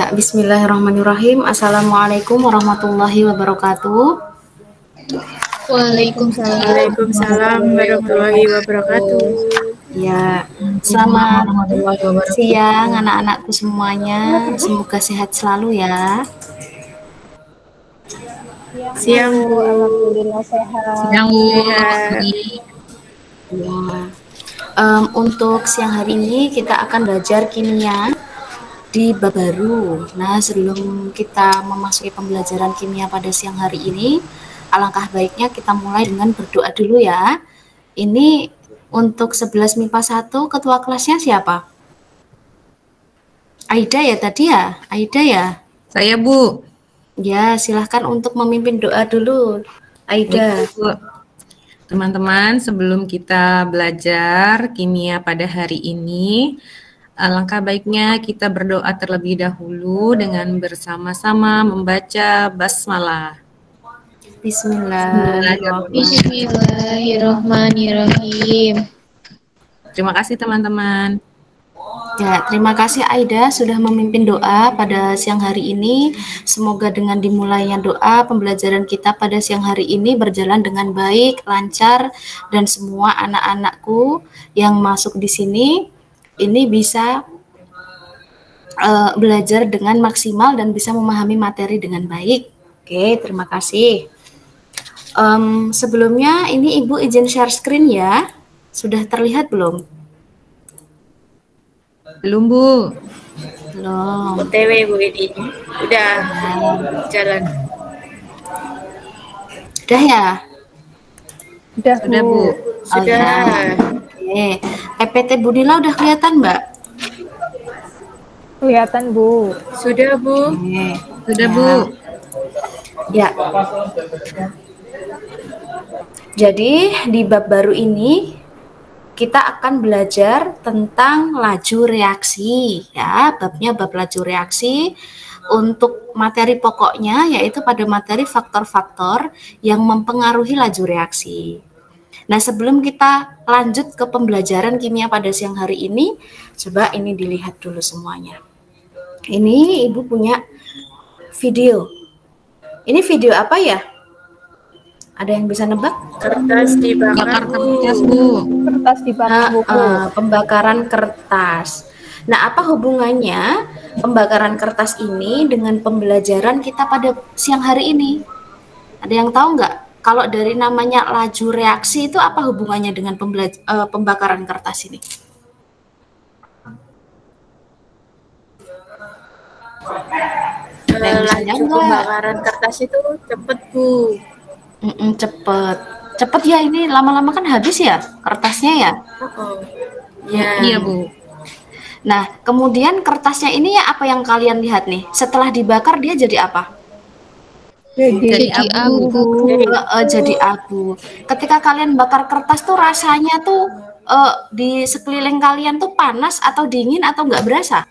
Ya, bismillahirrahmanirrahim. Assalamualaikum warahmatullahi wabarakatuh. Waalaikumsalam warahmatullahi wabarakatuh. Ya, selamat siang anak-anakku semuanya. Semoga sehat selalu ya. Siang Bu. Alhamdulillah sehat. Siang Bu. Ya. Untuk siang hari ini kita akan belajar kimia di bab baru. Nah, sebelum kita memasuki pembelajaran kimia pada siang hari ini, alangkah baiknya kita mulai dengan berdoa dulu ya. Ini untuk 11 MIPA 1, ketua kelasnya siapa? Aida ya tadi ya? Aida ya? Saya Bu. Ya, silahkan untuk memimpin doa dulu, Aida. Teman-teman, sebelum kita belajar kimia pada hari ini, alangkah baiknya kita berdoa terlebih dahulu dengan bersama-sama membaca basmalah. Bismillahirrahmanirrahim. Terima kasih teman-teman. Ya, terima kasih Aida sudah memimpin doa pada siang hari ini. Semoga dengan dimulainya doa, pembelajaran kita pada siang hari ini berjalan dengan baik, lancar, dan semua anak-anakku yang masuk di sini ini bisa belajar dengan maksimal dan bisa memahami materi dengan baik. Oke, terima kasih. Sebelumnya ini Ibu izin share screen ya. Sudah terlihat belum? Belum Bu. Belum. OTW Bu ini. Udah jalan. Udah ya? Sudah Bu. Sudah. Oke. PPT Budila udah kelihatan Mbak? Kelihatan Bu. Sudah Bu. Oke. Sudah Ya. Bu. Ya. Jadi di bab baru ini kita akan belajar tentang laju reaksi ya, babnya bab laju reaksi. Untuk materi pokoknya yaitu pada materi faktor-faktor yang mempengaruhi laju reaksi. Nah, sebelum kita lanjut ke pembelajaran kimia pada siang hari ini, coba ini dilihat dulu semuanya. Ini Ibu punya video. Ini video apa ya? Ada yang bisa nebak? Kertas dibakar Bu. Kertas dibakar buku. Pembakaran kertas. Nah, apa hubungannya pembakaran kertas ini dengan pembelajaran kita pada siang hari ini? Ada yang tahu nggak? Kalau dari namanya laju reaksi itu apa hubungannya dengan pembakaran kertas ini? Laju pembakaran kertas itu cepet Bu. Cepet. Cepet ya, ini lama-lama kan habis ya kertasnya ya? Iya Bu. Nah, kemudian kertasnya ini ya apa yang kalian lihat nih? Setelah dibakar dia jadi apa? Jadi abu. Jadi abu. Ketika kalian bakar kertas tuh rasanya tuh di sekeliling kalian tuh panas atau dingin atau nggak berasa?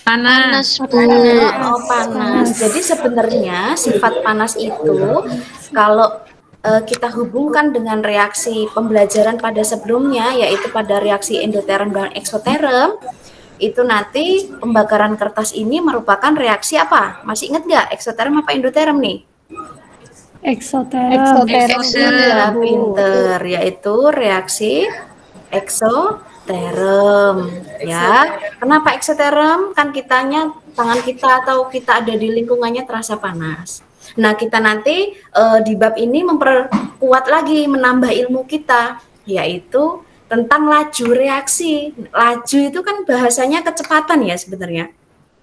Panas. Panas. Jadi sebenarnya sifat panas itu kalau kita hubungkan dengan reaksi pembelajaran pada sebelumnya, yaitu pada reaksi endoterem dan eksoterem, itu nanti pembakaran kertas ini merupakan reaksi apa? Masih ingat nggak eksoterem apa endoterem nih? Eksoterem. Ya, pinter, yaitu reaksi eksoterem. Ya, kenapa eksoterem? Kan tangan kita atau kita ada di lingkungannya terasa panas. Nah, kita nanti di bab ini memperkuat lagi, menambah ilmu kita, yaitu tentang laju reaksi. Laju itu kan bahasanya kecepatan ya sebenarnya.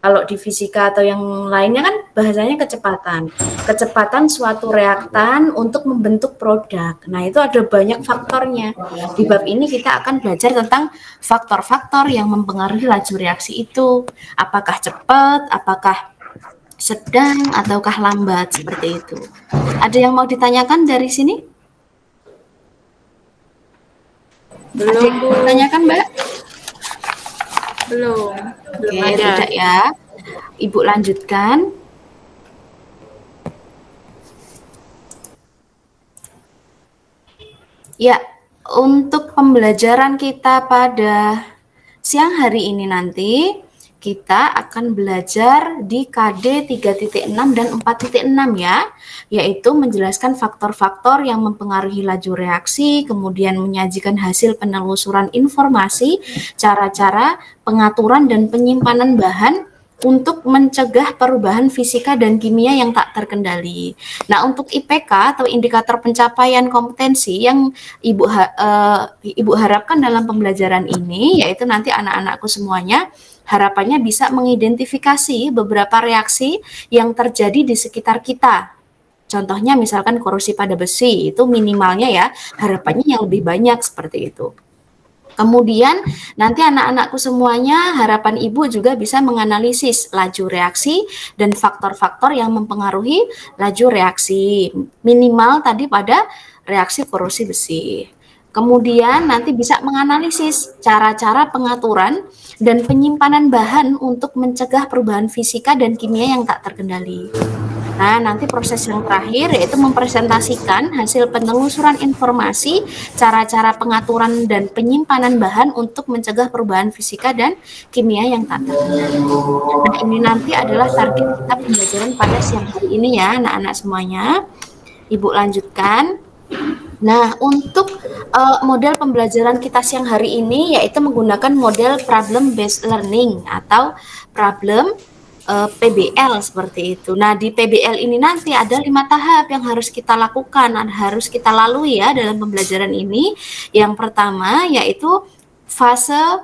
Kalau di fisika atau yang lainnya kan bahasanya kecepatan. Kecepatan suatu reaktan untuk membentuk produk. Nah, itu ada banyak faktornya. Di bab ini kita akan belajar tentang faktor-faktor yang mempengaruhi laju reaksi itu. Apakah cepat, apakah sedang, ataukah lambat, seperti itu. Ada yang mau ditanyakan dari sini? Belum Ada yang mau ditanyakan Mbak? Belum. Oke, tidak ya. Ibu lanjutkan. Ya, untuk pembelajaran kita pada siang hari ini nanti, kita akan belajar di KD 3.6 dan 4.6 ya, yaitu menjelaskan faktor-faktor yang mempengaruhi laju reaksi, kemudian menyajikan hasil penelusuran informasi, cara-cara pengaturan dan penyimpanan bahan untuk mencegah perubahan fisika dan kimia yang tak terkendali. Nah, untuk IPK atau indikator pencapaian kompetensi yang Ibu harapkan dalam pembelajaran ini, yaitu nanti anak-anakku semuanya harapannya bisa mengidentifikasi beberapa reaksi yang terjadi di sekitar kita. Contohnya misalkan korosi pada besi, itu minimalnya ya, harapannya yang lebih banyak seperti itu. Kemudian nanti anak-anakku semuanya harapan Ibu juga bisa menganalisis laju reaksi dan faktor-faktor yang mempengaruhi laju reaksi. Minimal tadi pada reaksi korosi besi. Kemudian nanti bisa menganalisis cara-cara pengaturan dan penyimpanan bahan untuk mencegah perubahan fisika dan kimia yang tak terkendali. Nah, nanti proses yang terakhir yaitu mempresentasikan hasil penelusuran informasi, cara-cara pengaturan dan penyimpanan bahan untuk mencegah perubahan fisika dan kimia yang tak terkendali. Nah, ini nanti adalah target kita pembelajaran pada siang hari ini ya, anak-anak semuanya. Ibu lanjutkan. Nah, untuk model pembelajaran kita siang hari ini yaitu menggunakan model problem based learning atau problem PBL seperti itu. Nah, di PBL ini nanti ada 5 tahap yang harus kita lakukan, harus kita lalui ya dalam pembelajaran ini. Yang pertama yaitu fase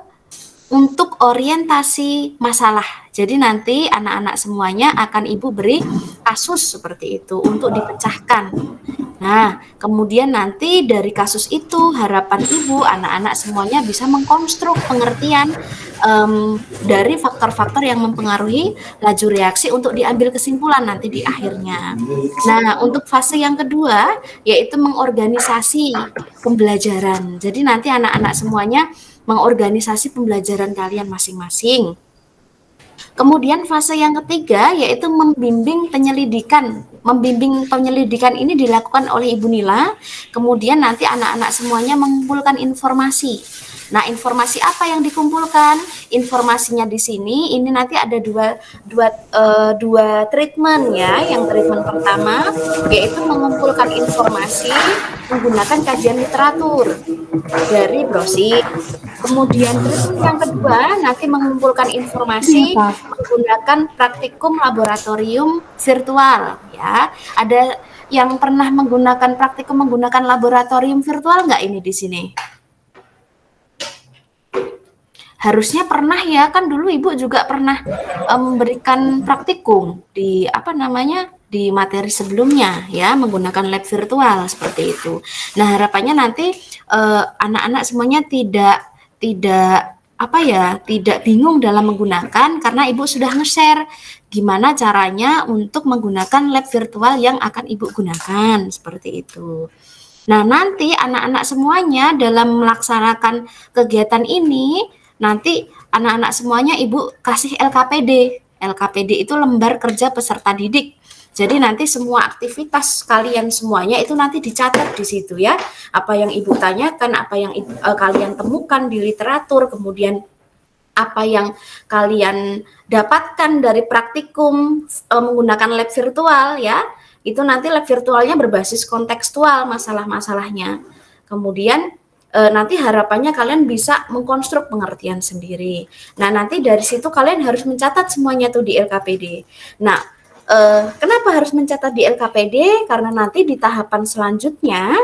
untuk orientasi masalah. Jadi nanti anak-anak semuanya akan Ibu beri kasus seperti itu untuk dipecahkan. Nah, kemudian nanti dari kasus itu harapan Ibu anak-anak semuanya bisa mengkonstruk pengertian dari faktor-faktor yang mempengaruhi laju reaksi untuk diambil kesimpulan nanti di akhirnya. Nah, untuk fase yang kedua yaitu mengorganisasi pembelajaran. Jadi nanti anak-anak semuanya mengorganisasi pembelajaran kalian masing-masing. Kemudian fase yang ketiga yaitu membimbing penyelidikan. Membimbing penyelidikan ini dilakukan oleh Ibu Nila. Kemudian nanti anak-anak semuanya mengumpulkan informasi. Nah, informasi apa yang dikumpulkan? Informasinya di sini ini nanti ada dua treatment ya. Yang treatment pertama yaitu mengumpulkan informasi menggunakan kajian literatur dari brosir. Kemudian yang kedua nanti mengumpulkan informasi menggunakan praktikum laboratorium virtual ya. Ada yang pernah menggunakan praktikum menggunakan laboratorium virtual nggak ini di sini? Harusnya pernah ya, kan dulu Ibu juga pernah memberikan praktikum di di materi sebelumnya ya, menggunakan lab virtual seperti itu. Nah, harapannya nanti anak-anak semuanya tidak bingung dalam menggunakan karena Ibu sudah nge-share gimana caranya untuk menggunakan lab virtual yang akan Ibu gunakan seperti itu. Nah, nanti anak-anak semuanya dalam melaksanakan kegiatan ini nanti anak-anak semuanya Ibu kasih LKPD. LKPD itu lembar kerja peserta didik. Jadi nanti semua aktivitas kalian semuanya itu nanti dicatat di situ ya. Apa yang Ibu tanyakan, apa yang kalian temukan di literatur, kemudian apa yang kalian dapatkan dari praktikum menggunakan lab virtual ya. Itu nanti lab virtualnya berbasis kontekstual masalah-masalahnya. Kemudian nanti harapannya kalian bisa mengkonstruk pengertian sendiri. Nah, nanti dari situ kalian harus mencatat semuanya tuh di LKPD. Nah, kenapa harus mencatat di LKPD? Karena nanti di tahapan selanjutnya,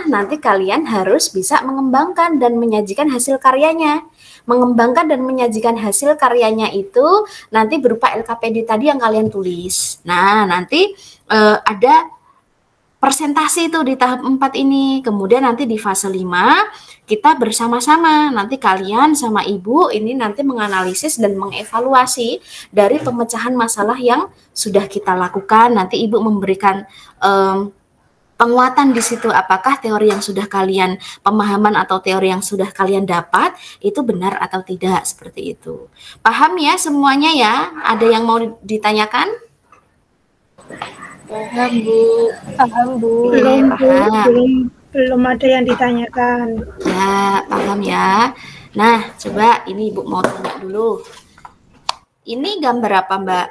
nanti kalian harus bisa mengembangkan dan menyajikan hasil karyanya. Mengembangkan dan menyajikan hasil karyanya itu nanti berupa LKPD tadi yang kalian tulis. Nah, nanti ada presentasi itu di tahap 4 ini. Kemudian nanti di fase 5 kita bersama-sama, nanti kalian sama Ibu ini nanti menganalisis dan mengevaluasi dari pemecahan masalah yang sudah kita lakukan. Nanti Ibu memberikan penguatan di situ, apakah teori yang sudah kalian pemahaman atau teori yang sudah kalian dapat itu benar atau tidak, seperti itu. Paham ya semuanya ya? Ada yang mau ditanyakan? Paham, Bu. Paham, Bu. Belum ada yang ditanyakan. Ya, paham ya. Nah, coba ini Ibu mau tanya dulu. Ini gambar apa, Mbak?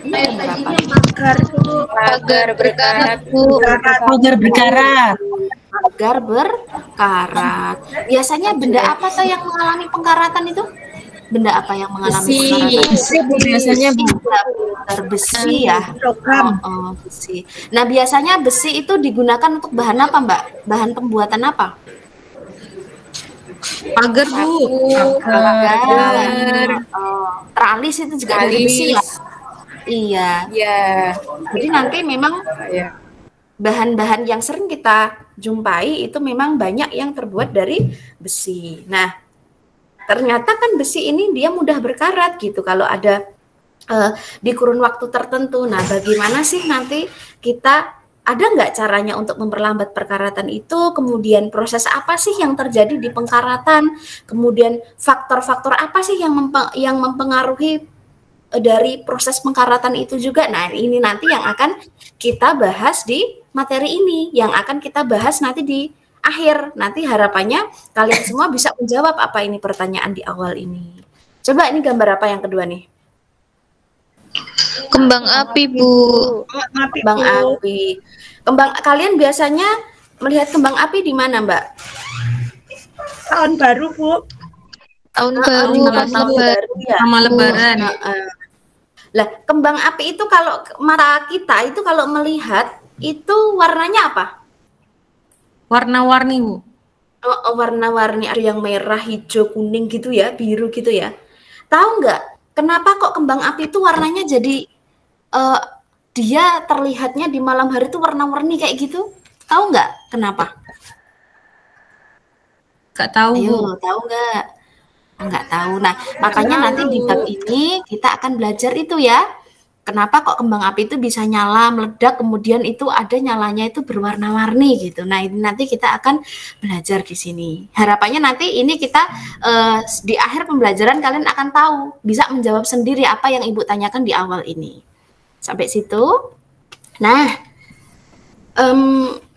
Ini gambar apa? Pagar berkarat, Bu. Pagar berkarat. Pagar berkarat. Biasanya benda apa tuh yang mengalami pengkaratan itu? Benda apa yang mengalami pengkaratan? Besi, Bu, biasanya, Bu. Besi ya. Besi. Nah, biasanya besi itu digunakan untuk bahan apa, Mbak? Bahan pembuatan apa? Pagar, Bu. Pagar. Teralis itu juga dari besi ya. Iya. Iya. Jadi nanti memang bahan-bahan yang sering kita jumpai itu memang banyak yang terbuat dari besi. Nah, ternyata kan besi ini dia mudah berkarat gitu kalau ada di kurun waktu tertentu. Nah, bagaimana sih nanti kita ada nggak caranya untuk memperlambat perkaratan itu? Kemudian proses apa sih yang terjadi di pengkaratan? Kemudian faktor-faktor apa sih yang mempengaruhi dari proses pengkaratan itu juga? Nah, ini nanti yang akan kita bahas di materi ini, yang akan kita bahas nanti di akhir. Nanti harapannya kalian semua bisa menjawab apa ini pertanyaan di awal ini. Coba ini gambar apa yang kedua nih? Kembang api, Bu. Kembang api. Kalian biasanya melihat kembang api di mana, Mbak? Tahun baru, Bu. Tahun baru, ya. Sama lebaran. Lah, kembang api itu kalau mata kita itu kalau melihat itu warnanya apa? Warna-warni, Bu. Warna-warni, ada yang merah, hijau, kuning gitu ya, biru gitu ya. Tahu nggak kenapa kok kembang api itu warnanya jadi dia terlihatnya di malam hari itu warna-warni kayak gitu? Tahu nggak kenapa? Nggak tahu, Bu. Ayo, tahu nggak? Nggak tahu. Nah, makanya nanti di bab ini kita akan belajar itu ya. Kenapa kok kembang api itu bisa nyala, meledak, kemudian itu ada nyalanya itu berwarna-warni gitu. Nah, ini nanti kita akan belajar di sini. Harapannya nanti ini kita di akhir pembelajaran kalian akan tahu, bisa menjawab sendiri apa yang Ibu tanyakan di awal ini. Sampai situ. Nah,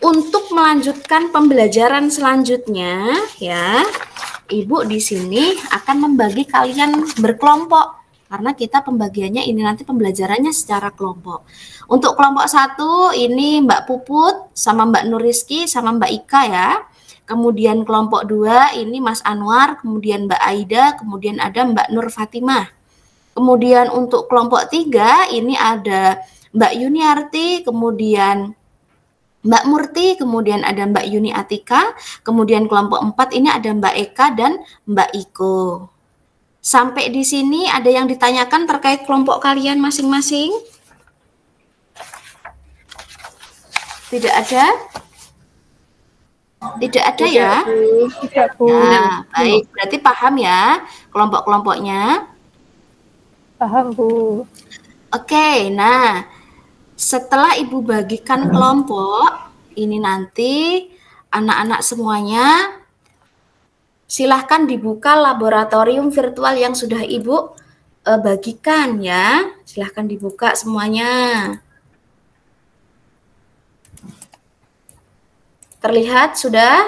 untuk melanjutkan pembelajaran selanjutnya ya, Ibu di sini akan membagi kalian berkelompok karena kita pembagiannya ini nanti pembelajarannya secara kelompok. Untuk kelompok 1 ini Mbak Puput sama Mbak Nuriski sama Mbak Ika ya. Kemudian kelompok 2 ini Mas Anwar, kemudian Mbak Aida, kemudian ada Mbak Nur Fatimah. Kemudian untuk kelompok 3 ini ada Mbak Yuniarti, kemudian Mbak Murti, kemudian ada Mbak Yuni Atika, kemudian kelompok 4 ini ada Mbak Eka dan Mbak Iko. Sampai di sini ada yang ditanyakan terkait kelompok kalian masing-masing? Tidak ada? Tidak ada ya? Tidak, Bu. Nah, baik, berarti paham ya kelompok-kelompoknya? Paham, Bu. Oke, nah setelah Ibu bagikan kelompok, ini nanti anak-anak semuanya silahkan dibuka laboratorium virtual yang sudah Ibu bagikan ya. Silahkan dibuka semuanya. Terlihat sudah?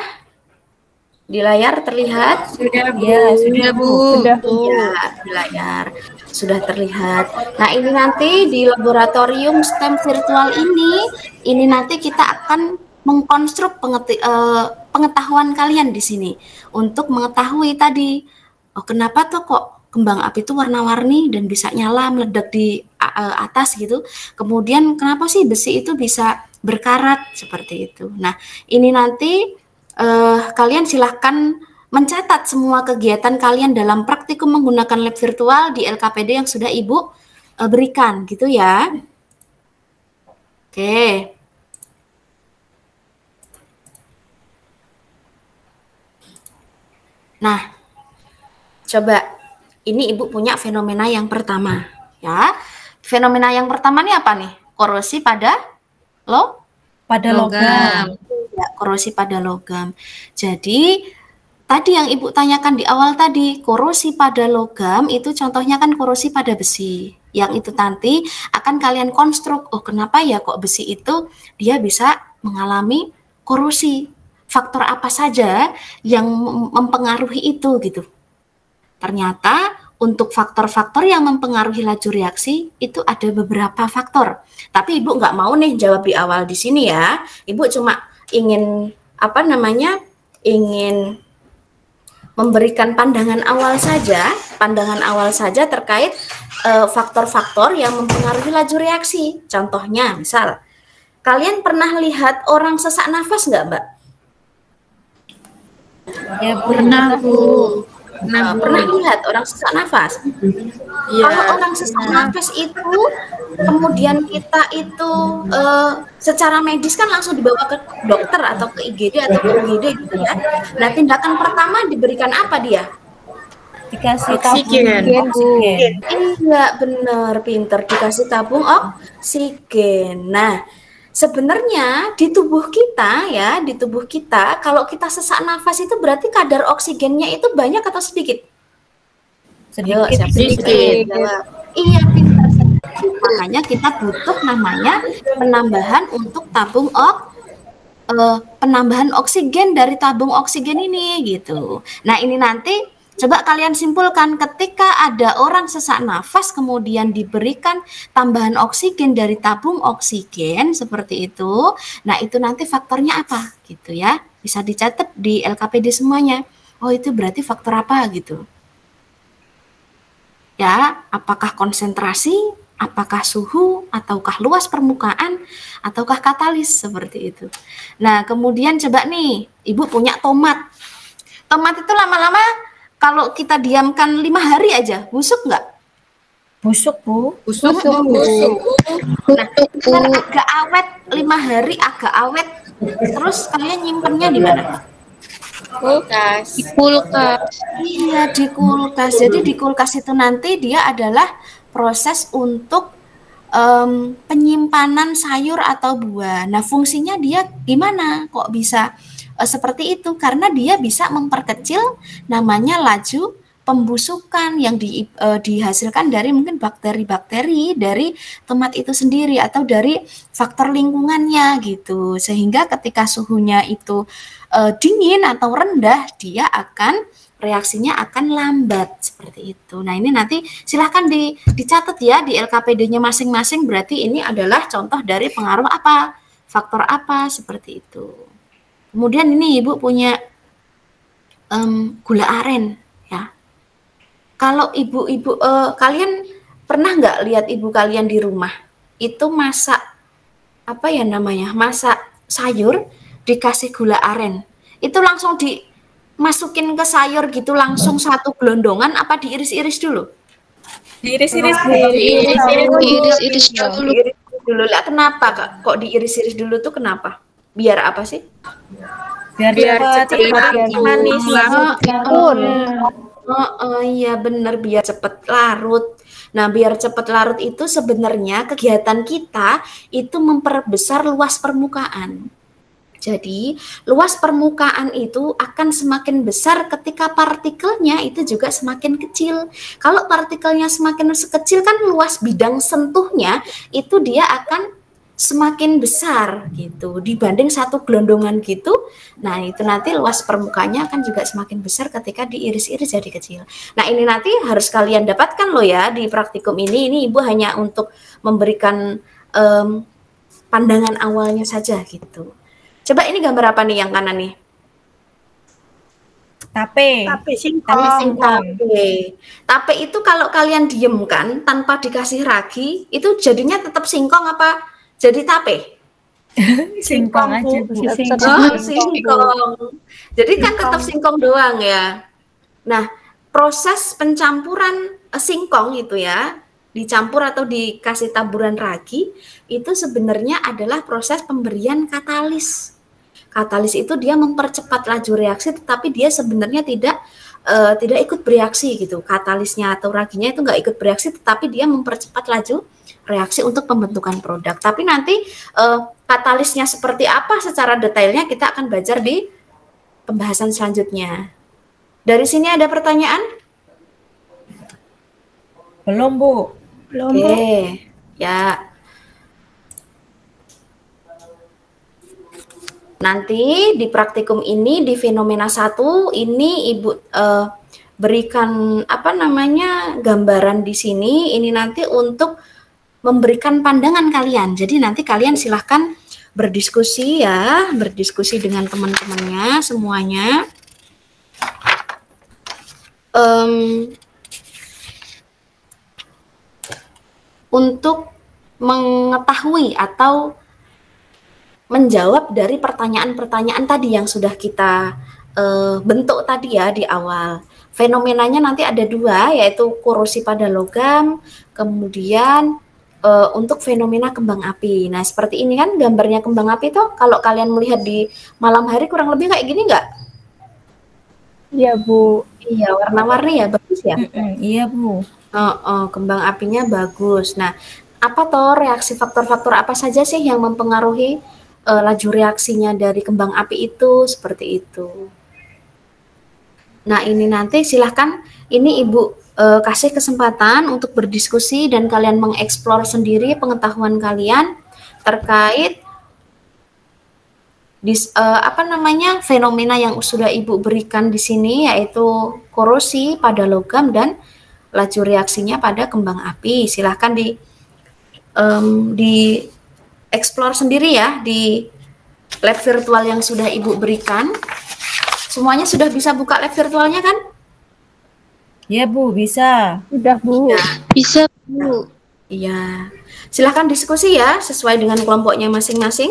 Di layar terlihat? Sudah, Bu. Ya, sudah, Bu. Sudah, Bu. Iya, di layar sudah terlihat. Nah, ini nanti di laboratorium STEM virtual ini nanti kita akan mengkonstruk pengetahuan kalian di sini untuk mengetahui tadi, oh kenapa tuh kok kembang api itu warna-warni dan bisa nyala meledak di atas gitu. Kemudian kenapa sih besi itu bisa berkarat seperti itu. Nah, ini nanti kalian silahkan mencatat semua kegiatan kalian dalam praktikum menggunakan lab virtual di LKPD yang sudah Ibu berikan gitu ya. Oke. Nah, coba ini Ibu punya fenomena yang pertama ya. Fenomena yang pertama nih apa nih? Korosi pada logam. Ya, korosi pada logam. Jadi tadi yang Ibu tanyakan di awal tadi, korosi pada logam itu contohnya kan korosi pada besi. Yang itu nanti akan kalian konstruk, oh kenapa ya kok besi itu dia bisa mengalami korosi. faktor apa saja yang mempengaruhi itu gitu. Ternyata untuk faktor-faktor yang mempengaruhi laju reaksi itu ada beberapa faktor. Tapi Ibu nggak mau nih jawab di awal di sini ya. Ibu cuma ingin ingin memberikan pandangan awal saja terkait faktor-faktor yang mempengaruhi laju reaksi. Contohnya, misal kalian pernah lihat orang sesak nafas nggak, Mbak? Ya, Pernah, Bu. Pernah lihat orang sesak nafas? Iya. Kalau orang sesak nafas itu kemudian kita itu secara medis kan langsung dibawa ke dokter atau ke IGD atau ke UGD gitu ya. Nah, tindakan pertama diberikan apa dia? dikasih Oksigen. oksigen. Iya, benar, pinter, dikasih tabung oksigen. Nah, sebenarnya di tubuh kita kalau kita sesak nafas itu berarti kadar oksigennya itu banyak atau sedikit? Ayo, siapa Sedikit. jawab? Iya, pintar. Makanya kita butuh namanya penambahan untuk penambahan oksigen dari tabung oksigen ini gitu. Nah, ini nanti coba kalian simpulkan ketika ada orang sesak nafas kemudian diberikan tambahan oksigen dari tabung oksigen seperti itu. Nah, itu nanti faktornya apa gitu ya. Bisa dicatat di LKPD semuanya. Oh, itu berarti faktor apa gitu. Ya, apakah konsentrasi, apakah suhu, ataukah luas permukaan, ataukah katalis seperti itu. Nah, kemudian coba nih, Ibu punya tomat. Tomat itu lama-lama kalau kita diamkan 5 hari aja, busuk nggak? Busuk, Bu. Busuk. Nah, biar agak awet, 5 hari agak awet, terus kalian nyimpennya di mana? Kulkas. Kulkas. Iya, di kulkas. Jadi di kulkas itu nanti dia adalah proses untuk penyimpanan sayur atau buah. Nah, fungsinya dia gimana? Kok bisa seperti itu? Karena dia bisa memperkecil namanya laju pembusukan yang dihasilkan dari mungkin bakteri-bakteri dari tomat itu sendiri atau dari faktor lingkungannya gitu. Sehingga ketika suhunya itu dingin atau rendah, dia reaksinya akan lambat seperti itu. Nah, ini nanti silahkan dicatat ya di LKPD-nya masing-masing. Berarti ini adalah contoh dari pengaruh apa, faktor apa seperti itu. Kemudian ini Ibu punya gula aren ya. Kalau ibu-ibu kalian pernah nggak lihat ibu kalian di rumah itu masak apa ya namanya, masak sayur dikasih gula aren, itu langsung dimasukin ke sayur gitu langsung satu gelondongan apa diiris-iris dulu? Diiris-iris, Bu. Iris-iris dulu. Diiris dulu lah. Kenapa kok diiris-iris dulu tuh kenapa? Biar apa sih? Biar cepat manis. Iya benar, biar cepet larut. Nah, biar cepet larut itu sebenarnya kegiatan kita itu memperbesar luas permukaan. Jadi, luas permukaan itu akan semakin besar ketika partikelnya itu juga semakin kecil. Kalau partikelnya semakin kecil kan luas bidang sentuhnya itu dia akan semakin besar gitu dibanding satu gelondongan gitu. Nah, itu nanti luas permukaannya akan juga semakin besar ketika diiris-iris jadi kecil. Nah, ini nanti harus kalian dapatkan loh ya di praktikum ini. Ini Ibu hanya untuk memberikan pandangan awalnya saja gitu. Coba ini gambar apa nih yang kanan nih? Tape. Tape. Tape itu kalau kalian diemkan tanpa dikasih ragi, itu jadinya tetap singkong apa jadi tape? Singkong aja, Bu. Singkong. Jadi kan tetap singkong doang ya. Nah, proses pencampuran singkong itu ya, dicampur atau dikasih taburan ragi, itu sebenarnya adalah proses pemberian katalis. Katalis itu dia mempercepat laju reaksi, tetapi dia sebenarnya tidak ikut bereaksi gitu. Katalisnya atau raginya itu nggak ikut bereaksi, tetapi dia mempercepat laju reaksi untuk pembentukan produk. Tapi nanti katalisnya seperti apa secara detailnya kita akan belajar di pembahasan selanjutnya. Dari sini ada pertanyaan? Belum, Bu. Oke, ya. nanti di praktikum ini di fenomena 1 ini Ibu berikan apa namanya gambaran di sini ini nanti untuk memberikan pandangan kalian. Jadi nanti kalian silahkan berdiskusi ya, berdiskusi dengan teman-temannya semuanya. Untuk mengetahui atau menjawab dari pertanyaan-pertanyaan tadi yang sudah kita bentuk tadi ya di awal. Fenomenanya nanti ada 2, yaitu korosi pada logam, kemudian untuk fenomena kembang api. Nah, seperti ini kan gambarnya kembang api tuh kalau kalian melihat di malam hari kurang lebih kayak gini nggak? Iya, Bu. Iya, warna-warni ya, bagus ya? Iya, Bu. Kembang apinya bagus. Nah, apa toh reaksi faktor-faktor apa saja sih yang mempengaruhi laju reaksinya dari kembang api itu? Seperti itu. Nah, ini nanti silahkan, ini Ibu kasih kesempatan untuk berdiskusi dan kalian mengeksplor sendiri pengetahuan kalian terkait fenomena yang sudah Ibu berikan di sini, yaitu korosi pada logam dan laju reaksinya pada kembang api. Silahkan di explore sendiri ya di lab virtual yang sudah Ibu berikan. Semuanya sudah bisa buka lab virtualnya kan? Iya, Bu, bisa. Udah, Bu. Bisa, Bu. Iya. Silahkan diskusi ya sesuai dengan kelompoknya masing-masing.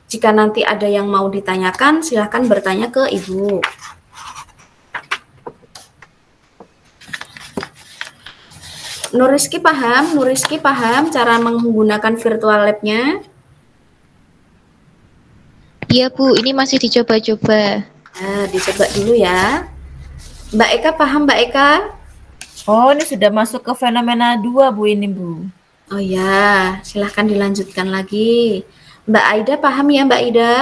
Jika nanti ada yang mau ditanyakan, silahkan bertanya ke Ibu. Nuriski paham cara menggunakan virtual lab-nya? Iya, Bu. Ini masih dicoba-coba. Nah, dicoba dulu ya. Mbak Eka paham, Mbak Eka? Oh, ini sudah masuk ke fenomena 2, Bu, ini, Bu. Oh ya, silahkan dilanjutkan lagi. Mbak Aida paham ya, Mbak Aida?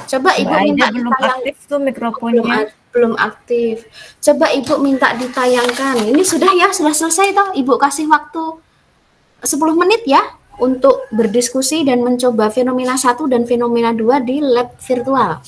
Coba Ibu Mbak minta Aida belum ditayang. aktif tuh mikrofonnya. Belum aktif. Coba Ibu minta ditayangkan. Ini sudah ya, sudah selesai toh. Ibu kasih waktu 10 menit ya untuk berdiskusi dan mencoba fenomena 1 dan fenomena 2 di lab virtual.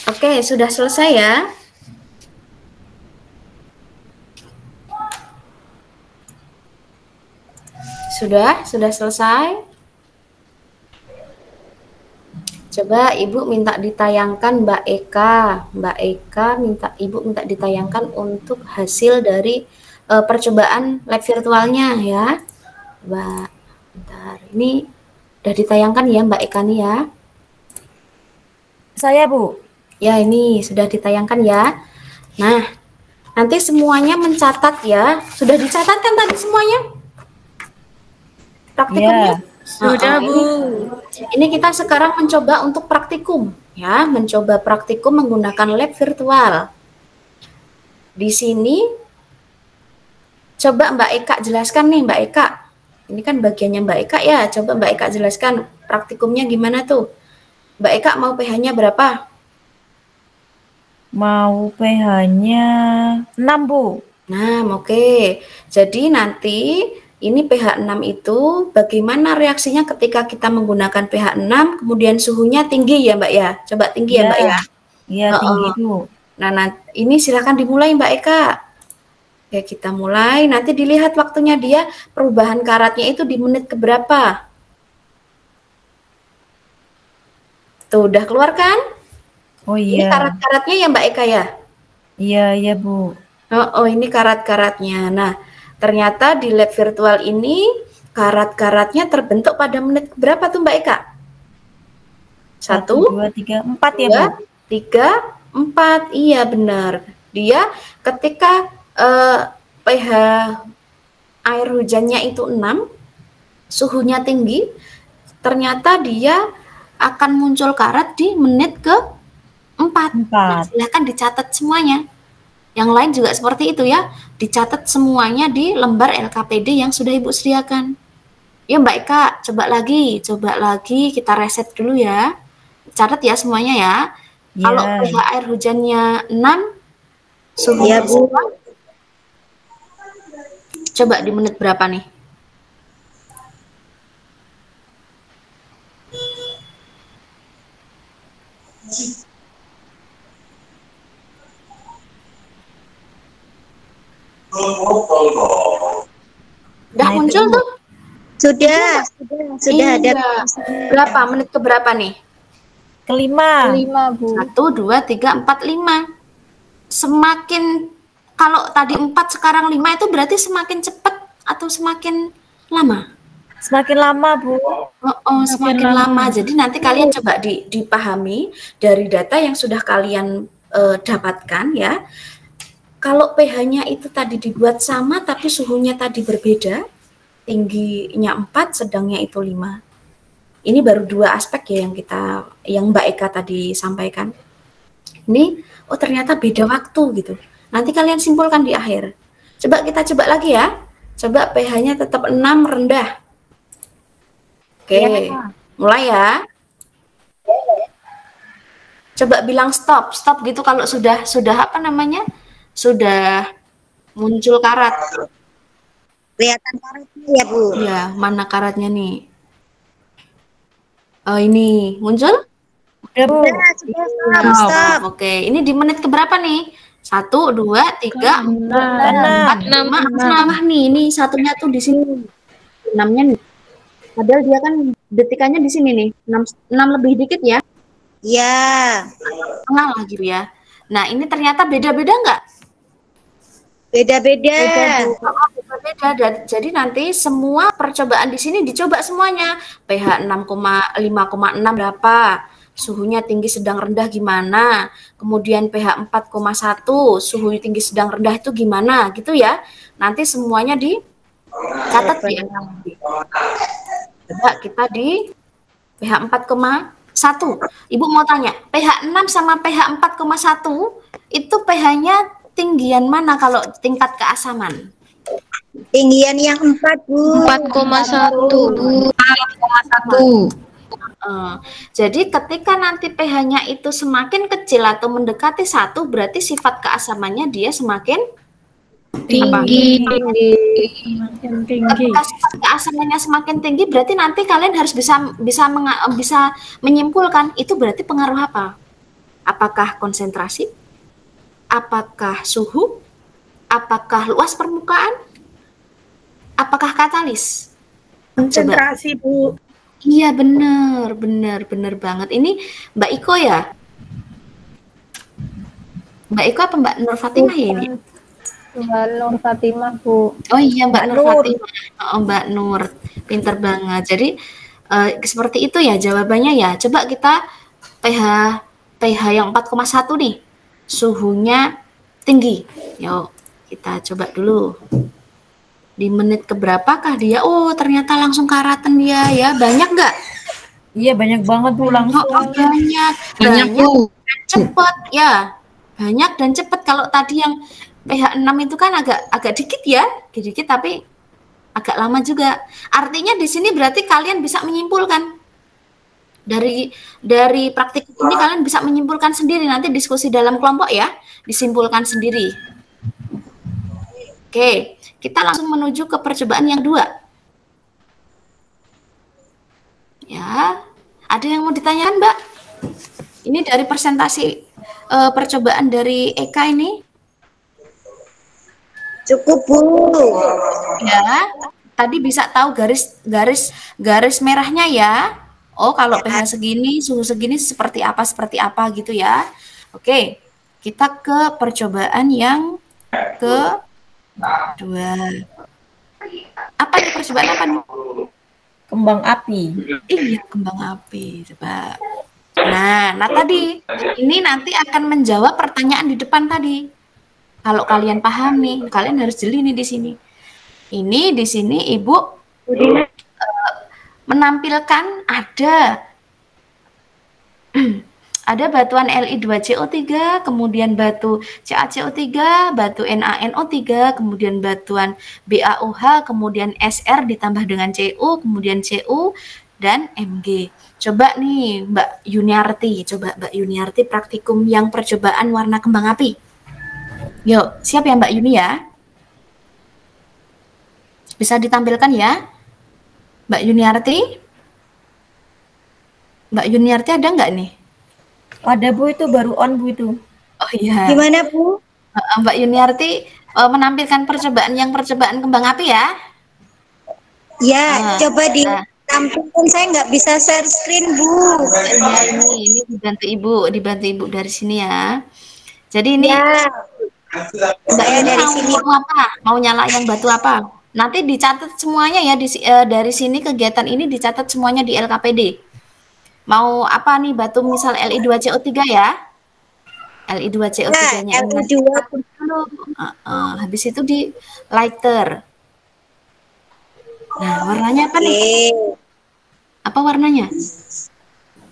Oke, sudah selesai ya. Sudah selesai. Coba Ibu minta ditayangkan Mbak Eka. Mbak Eka Ibu minta ditayangkan untuk hasil dari percobaan lab virtualnya ya. Mbak, bentar. Ini udah ditayangkan ya Mbak Eka nih ya. Saya, Bu. Ya, ini sudah ditayangkan ya. Nah, nanti semuanya mencatat ya. Sudah dicatat kan tadi semuanya? Praktikumnya? Sudah, Bu. Ini kita sekarang mencoba untuk praktikum ya, mencoba praktikum menggunakan lab virtual. Di sini coba Mbak Eka jelaskan nih, Mbak Eka. Ini kan bagiannya Mbak Eka ya. Coba Mbak Eka jelaskan praktikumnya gimana tuh. Mbak Eka mau pH-nya berapa? Mau pH-nya 6, Bu. Nah, oke. Jadi nanti ini pH 6 itu bagaimana reaksinya ketika kita menggunakan pH 6 kemudian suhunya tinggi ya Mbak ya? Coba tinggi ya Mbak ya? Iya, tinggi, Bu. Nah, ini silakan dimulai Mbak Eka. Oke, kita mulai. Nanti dilihat waktunya dia perubahan karatnya itu di menit keberapa. Tuh, udah keluar kan? Oh Ini iya. karat-karatnya ya Mbak Eka ya? Iya, Bu. Oh, ini karat-karatnya. Nah, ternyata di lab virtual ini karat-karatnya terbentuk pada menit berapa tuh Mbak Eka? 1, 2, 3, 4 ya, Bu. 3, 4. Iya benar. Dia ketika pH air hujannya itu 6, suhunya tinggi, ternyata dia akan muncul karat di menit ke 4. Nah, silakan dicatat semuanya. Yang lain juga seperti itu ya. Dicatat semuanya di lembar LKPD yang sudah Ibu sediakan. Ya Mbak Eka, coba lagi kita reset dulu ya. Catat ya semuanya ya. Kalau pH air hujannya 6, suhu Iya, Bu. coba di menit berapa nih? Udah muncul tuh? Sudah ada. Iya. Berapa? Menit ke berapa nih? Kelima. 5, Bu. 1, 2, 3, 4, 5. Semakin, kalau tadi 4 sekarang 5 itu berarti semakin cepat atau semakin lama? Semakin lama, Bu. Semakin lama. Jadi nanti kalian coba dipahami dari data yang sudah kalian dapatkan ya. Kalau pH-nya itu tadi dibuat sama tapi suhunya tadi berbeda, tingginya 4, sedangnya itu 5. Ini baru 2 aspek ya yang Mbak Eka tadi sampaikan. Ini, oh ternyata beda waktu gitu. Nanti kalian simpulkan di akhir. Coba kita coba lagi ya. Coba pH-nya tetap 6 rendah. Oke, mulai ya. Coba bilang stop gitu kalau sudah apa namanya? Sudah muncul karat. Kelihatan karetnya ya, Bu. Ya, mana karatnya nih? Oh, ini muncul? Sudah, stop. Oke, ini di menit keberapa nih? 1, 2, 3, 4, 5, 6 nih. Ini satunya tuh di sini. 6-nya nih. Padahal dia kan detikannya di sini nih. 6 lebih dikit ya. Iya. Tengah lah gitu ya. Nah, ini ternyata beda-beda nggak? Beda-beda. Jadi nanti semua percobaan di sini dicoba semuanya. pH 5,6 berapa? Suhunya tinggi sedang rendah gimana? Kemudian pH 4,1, suhu tinggi sedang rendah itu gimana? Gitu ya. Nanti semuanya dicatat di LKPD. Coba kita di pH 4,1. Ibu mau tanya, pH 6 sama pH 4,1 itu pH-nya tinggian mana kalau tingkat keasaman? Tinggian yang 4, Bu. 4,1, Bu. 4,1. Jadi ketika nanti pH-nya itu semakin kecil atau mendekati 1, berarti sifat keasamannya dia semakin Tinggi. Ketika sifat keasamannya semakin tinggi, berarti nanti kalian harus bisa menyimpulkan itu berarti pengaruh apa? Apakah konsentrasi? Apakah suhu? Apakah luas permukaan? Apakah katalis? Konsentrasi, Bu. Iya, benar banget. Ini Mbak Iko ya? Mbak Iko apa Mbak Nur Fatimah ya ini? Mbak Nur Fatimah, Bu. Oh iya, Mbak Nur Fatimah. Oh, Mbak Nur, pinter banget. Jadi seperti itu ya jawabannya ya. Coba kita pH yang 4,1 nih. Suhunya tinggi. Yuk, kita coba dulu. Di menit keberapakah dia? Oh, ternyata langsung karatan dia ya. Banyak nggak? Iya, banyak banget, Bu, langsung. Banyak, Bu. Cepet ya. Banyak dan cepet. Kalau tadi yang pH 6 itu kan agak dikit ya. Dikit tapi agak lama juga. Artinya di sini berarti kalian bisa menyimpulkan. Dari praktik ini kalian bisa menyimpulkan sendiri, nanti diskusi dalam kelompok ya, disimpulkan sendiri. Oke, kita langsung menuju ke percobaan yang 2. Ya, ada yang mau ditanyakan, Mbak? Ini dari presentasi percobaan dari Eka ini. Cukup, Bu. Ya, tadi bisa tahu garis merahnya ya. Oh, kalau pH segini, suhu segini seperti apa gitu ya. Oke, kita ke percobaan yang ke-2. Apa nih percobaan apa nih? Kembang api. Iya, kembang api. Coba. Nah tadi ini nanti akan menjawab pertanyaan di depan tadi. Kalau kalian paham nih, kalian harus jeli nih di sini. Ini di sini Ibu menampilkan ada Ada batuan Li2CO3, kemudian batu CaCO3, batu NaNO3, kemudian batuan BaOH, kemudian Sr ditambah dengan Cu, kemudian Cu, dan Mg. Coba nih Mbak Yuniarti, praktikum yang percobaan warna kembang api. Yuk, siap ya Mbak Yuni ya? Bisa ditampilkan ya? Mbak Yuniarti? Mbak Yuniarti ada nggak nih? Ada Bu, itu baru on Bu itu. Oh iya. Gimana Bu? Mbak Yuniarti menampilkan percobaan kembang api ya? Ya, coba ditampilkan. Saya nggak bisa share screen Bu. Ya, ini dibantu Ibu dari sini ya. Jadi ini Ya, Mbak saya Yuni dari sini. mau apa? Mau nyala yang batu apa? Nanti dicatat semuanya ya dari sini kegiatan ini dicatat semuanya di LKPD. Mau apa nih batu misal Li2CO3 ya? Li2CO3-nya ini Li2. dulu. Habis itu di lighter. Nah, warnanya apa nih? Oke. Apa warnanya?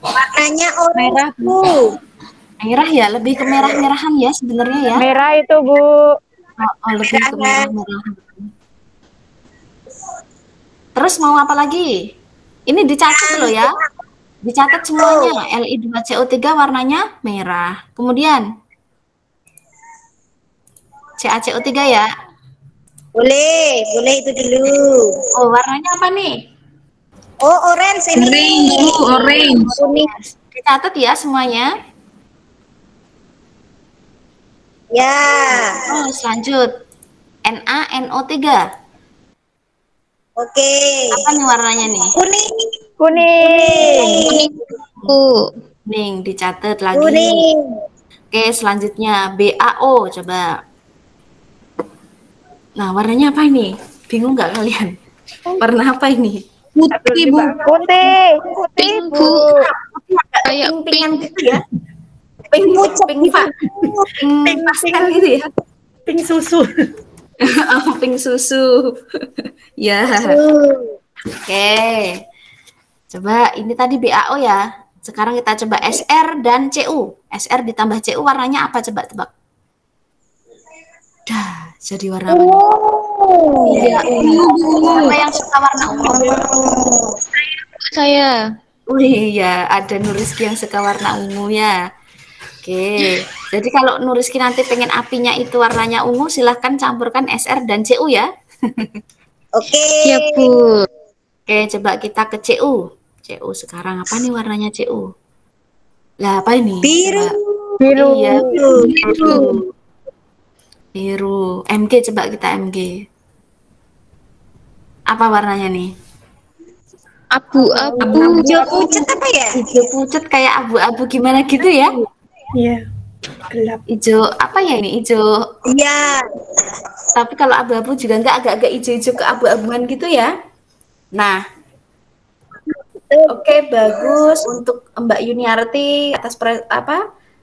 Warnanya orange Merah, Bu. Merah ya, lebih ke merah-merahan ya sebenarnya ya. Merah itu, Bu. Lebih ke merah-merahan. Terus mau apa lagi? Ini dicatat loh ya. Dicatat semuanya. Li2CO3 warnanya merah. Kemudian CaCO3 ya. Boleh itu dulu. Oh, warnanya apa nih? Oh, orange ini. Orange, Bu, orange. Kuning. Dicatat ya semuanya. Ya. Oh, selanjut. NaNO3. Oke. Apa nih warnanya nih? Kuning. Kuning. Bu. Kuning, dicatat lagi. Kuning. Oke, selanjutnya BaO coba. Nah, warnanya apa ini? Bingung nggak kalian? Warna apa ini? Putih, Bu. Putih, Pink, Bu. Bu. Kayak Pink-pinkan gitu ya. Pink pastel gitu ya. Pink susu. Oh, pink susu. Ya. Oke. Coba ini tadi BaO ya. Sekarang kita coba Sr dan Cu. Sr ditambah Cu warnanya apa? Coba tebak. Dah, jadi warna apa? Iya, siapa yang suka warna ungu? Saya. Oh iya, ada Nuriski yang suka warna ungu ya. Oke, jadi kalau Nuriski nanti pengen apinya itu warnanya ungu, silahkan campurkan Sr dan Cu ya. Oke. Ya, Bu. Oke, coba kita ke Cu. Cu sekarang apa nih warnanya Cu? Lah, apa ini? Biru. Coba. Biru. Iya, Biru. biru. MG, coba kita MG. Apa warnanya nih? Abu-abu. Hijau pucat apa ya? Hijau pucat kayak abu-abu gimana gitu ya? Iya. Gelap. Hijau apa ya ini? Hijau. Iya. Tapi kalau abu-abu juga enggak agak-agak hijau-hijau ke abu-abuan gitu ya. Nah, oke, bagus untuk Mbak Yuniarti atas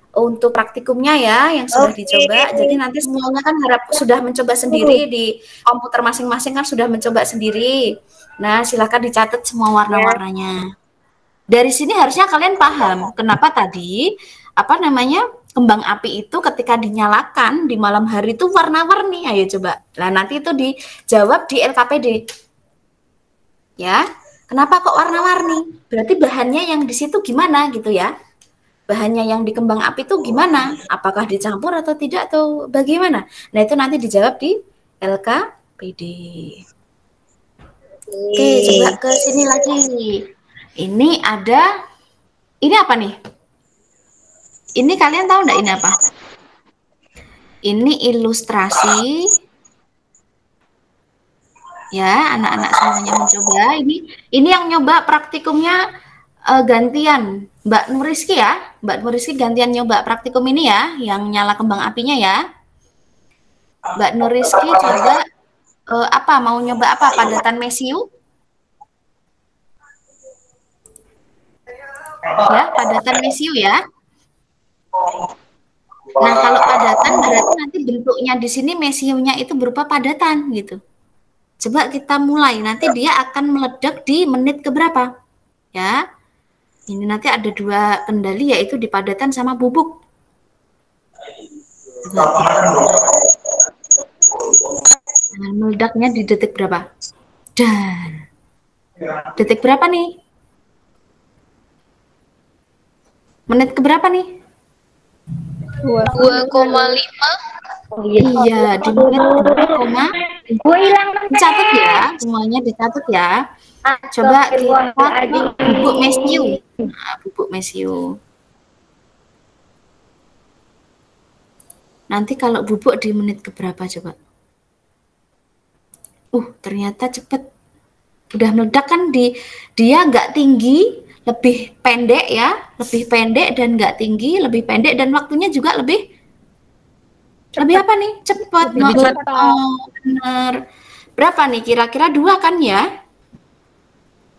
untuk praktikumnya ya yang sudah Oke. dicoba. Jadi nanti semuanya kan sudah mencoba sendiri di komputer masing-masing kan sudah mencoba sendiri. Nah, silakan dicatat semua warna-warnanya. Dari sini harusnya kalian paham kenapa tadi kembang api itu ketika dinyalakan di malam hari itu warna-warni. Ayo coba. Nah, nanti itu dijawab di LKPD. Ya. Kenapa kok warna-warni? Berarti bahannya yang di situ gimana gitu ya? Bahannya yang di kembang api itu gimana? Apakah dicampur atau tidak atau bagaimana? Nah, itu nanti dijawab di LKPD. Oke, coba ke sini lagi. Ini apa nih? Ini kalian tahu enggak ini apa? Ini ilustrasi. Ya, anak-anak semuanya mencoba. Ini yang nyoba praktikumnya gantian Mbak Nuriski ya. Mbak Nuriski gantian nyoba praktikum ini ya, yang nyala kembang apinya ya. Mbak Nuriski coba mau nyoba apa? Padatan mesiu? Ya, padatan mesiu ya. Nah, kalau padatan berarti nanti bentuknya di sini mesiumnya itu berupa padatan gitu. Coba kita mulai, nanti dia akan meledak di menit keberapa? Ya. Ini nanti ada dua kendali, yaitu di padatan sama bubuk. Nah, meledaknya di detik berapa? Dan detik berapa nih? Menit keberapa nih? 2,5. Iya, di menit 2, Gue hilang. dicatat ya, semuanya dicatat ya. Coba kita ke bubuk mesiu. Nah, bubuk mesiu. Nanti kalau bubuk di menit keberapa coba? Ternyata cepet. Udah meledak kan, dia nggak tinggi, lebih pendek ya, lebih pendek dan nggak tinggi, lebih pendek dan waktunya juga lebih apa nih? Cepat. Benar. Berapa nih? Kira-kira 2 kan ya?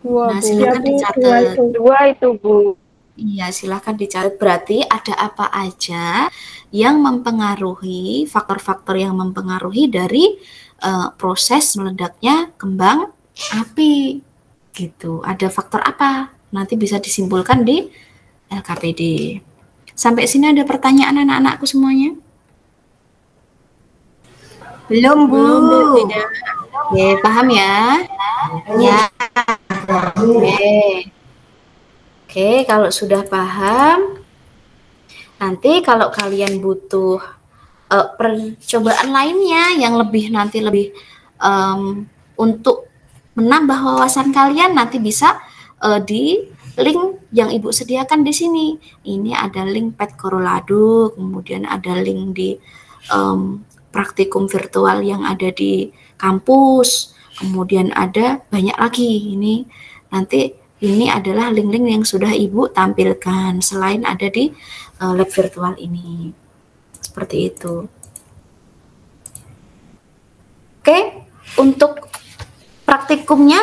Nah, silakan dicatat. 2 itu, Bu. Iya, silakan dicatat. Berarti ada apa aja yang mempengaruhi, faktor-faktor yang mempengaruhi dari proses meledaknya kembang api. Gitu. Ada faktor apa? Nanti bisa disimpulkan di LKPD. Sampai sini ada pertanyaan anak-anakku semuanya? Belum, Bu. Tidak. Oke, paham ya? Ya. Oke, kalau sudah paham, nanti kalau kalian butuh percobaan lainnya yang lebih untuk menambah wawasan kalian, nanti bisa di link yang Ibu sediakan di sini. Ini ada link Pet Corolado, kemudian ada link di praktikum virtual yang ada di kampus, kemudian ada banyak lagi. Ini adalah link-link yang sudah Ibu tampilkan selain ada di lab virtual ini. Seperti itu. Oke, untuk praktikumnya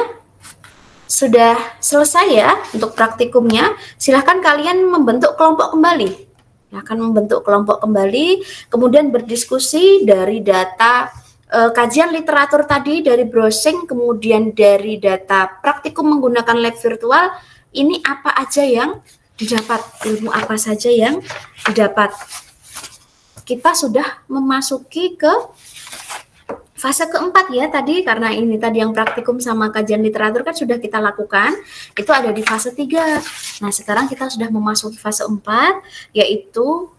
sudah selesai ya. Untuk praktikumnya, silahkan kalian membentuk kelompok kembali. Silahkan membentuk kelompok kembali, kemudian berdiskusi dari data kajian literatur tadi, dari browsing, kemudian dari data praktikum menggunakan lab virtual, ini apa aja yang didapat, ilmu apa saja yang didapat. Kita sudah memasuki ke fase keempat ya tadi, karena ini tadi yang praktikum sama kajian literatur kan sudah kita lakukan, itu ada di fase 3. Nah, sekarang kita sudah memasuki fase 4, yaitu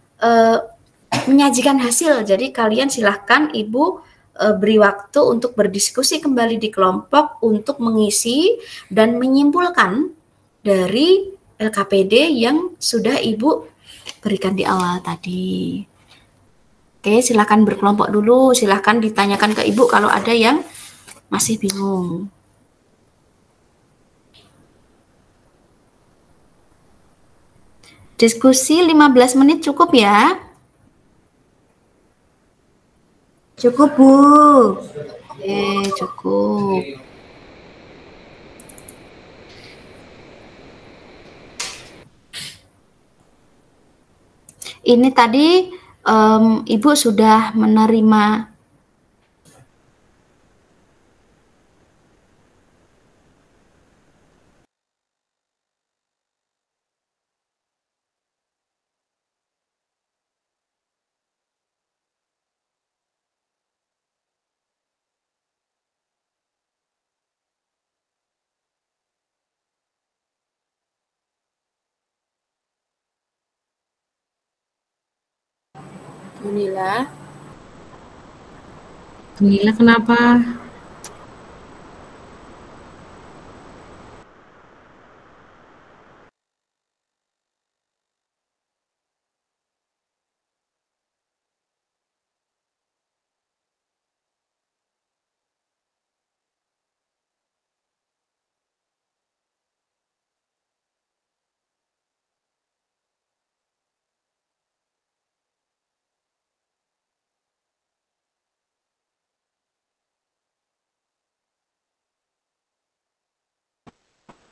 menyajikan hasil. Jadi kalian silahkan Ibu beri waktu untuk berdiskusi kembali di kelompok untuk mengisi dan menyimpulkan dari LKPD yang sudah Ibu berikan di awal tadi. Oke, silahkan berkelompok dulu, silahkan ditanyakan ke Ibu kalau ada yang masih bingung. Diskusi 15 menit cukup ya? Cukup, Bu. Oke, cukup. Ini tadi Ibu sudah menerima Bunila. Nila kenapa?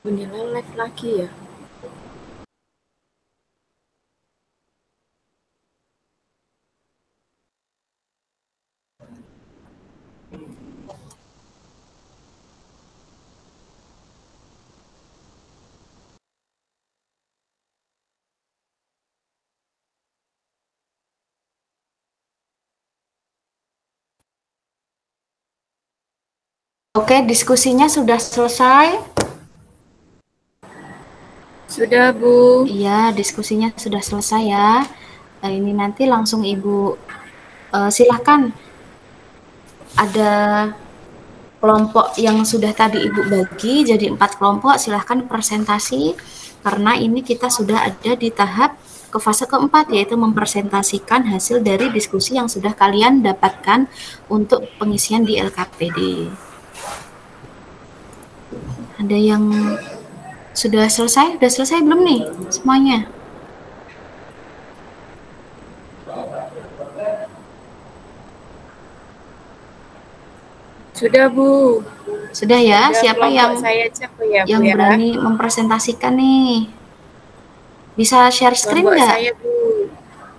Bunila live lagi ya. Oke, diskusinya sudah selesai? Sudah, Bu. Iya, diskusinya sudah selesai ya. Nah, ini nanti langsung Ibu silahkan, ada kelompok yang sudah tadi Ibu bagi jadi 4 kelompok, silahkan presentasi karena ini kita sudah ada di tahap ke fase keempat, yaitu mempresentasikan hasil dari diskusi yang sudah kalian dapatkan untuk pengisian di LKPD. Ada yang sudah selesai? Sudah selesai belum nih semuanya? Sudah, Bu. Sudah ya? Sudah, Siapa kelompok yang saya cek ya, Bu, yang ya. berani mempresentasikan nih? Bisa share screen Kelompok nggak? saya, Bu.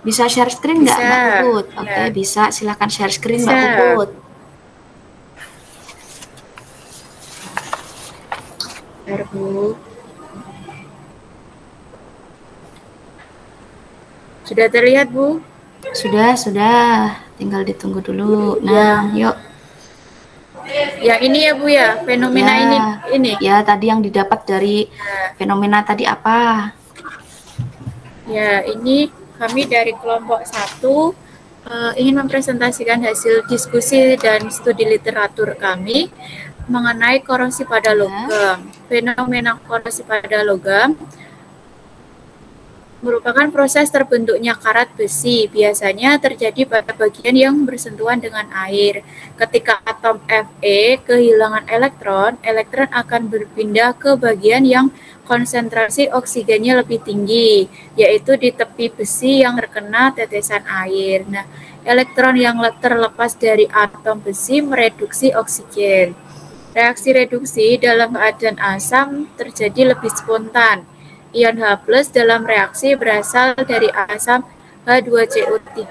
Bisa share screen nggak, Bisa. Mbak Puput? Bisa. Oke, bisa. Silakan share screen, Bisa. Mbak Puput. Bentar, Bu. Sudah terlihat, Bu? Sudah. Tinggal ditunggu dulu. Nah, yuk. Ya, ini ya, Bu ya. Fenomena ini. Ya, tadi yang didapat dari fenomena tadi apa? Ya, ini kami dari kelompok 1 ingin mempresentasikan hasil diskusi dan studi literatur kami mengenai korosi pada logam. Fenomena korosi pada logam merupakan proses terbentuknya karat besi, biasanya terjadi pada bagian yang bersentuhan dengan air. Ketika atom Fe kehilangan elektron, elektron akan berpindah ke bagian yang konsentrasi oksigennya lebih tinggi, yaitu di tepi besi yang terkena tetesan air. Nah, elektron yang terlepas dari atom besi mereduksi oksigen. Reaksi reduksi dalam keadaan asam terjadi lebih spontan. Ion H+ dalam reaksi berasal dari asam H2CO3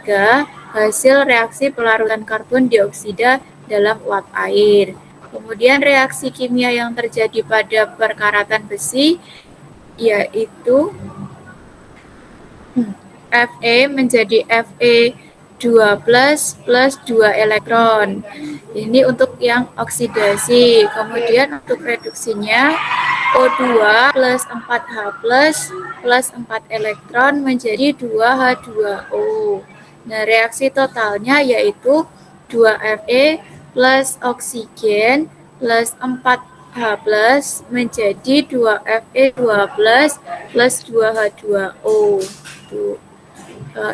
hasil reaksi pelarutan karbon dioksida dalam uap air. Kemudian reaksi kimia yang terjadi pada perkaratan besi yaitu Fe menjadi Fe2+ plus 2 elektron. Ini untuk yang oksidasi. Kemudian untuk reduksinya O2 plus 4H plus 4 elektron menjadi 2H2O. Nah, reaksi totalnya yaitu 2Fe plus oksigen plus 4H menjadi 2Fe2 plus 2H2O.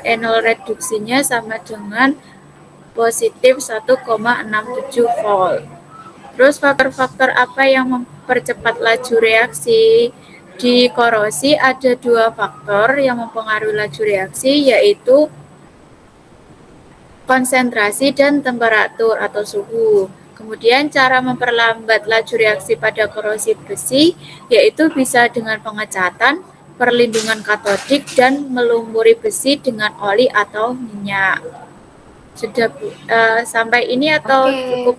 Enol reduksinya sama dengan positif 1,67 volt. Terus faktor-faktor apa yang mempercepat laju reaksi? Di korosi ada 2 faktor yang mempengaruhi laju reaksi, yaitu konsentrasi dan temperatur atau suhu. Kemudian cara memperlambat laju reaksi pada korosi besi yaitu bisa dengan pengecatan, perlindungan katodik, dan melumuri besi dengan oli atau minyak. Sudah sampai ini atau cukup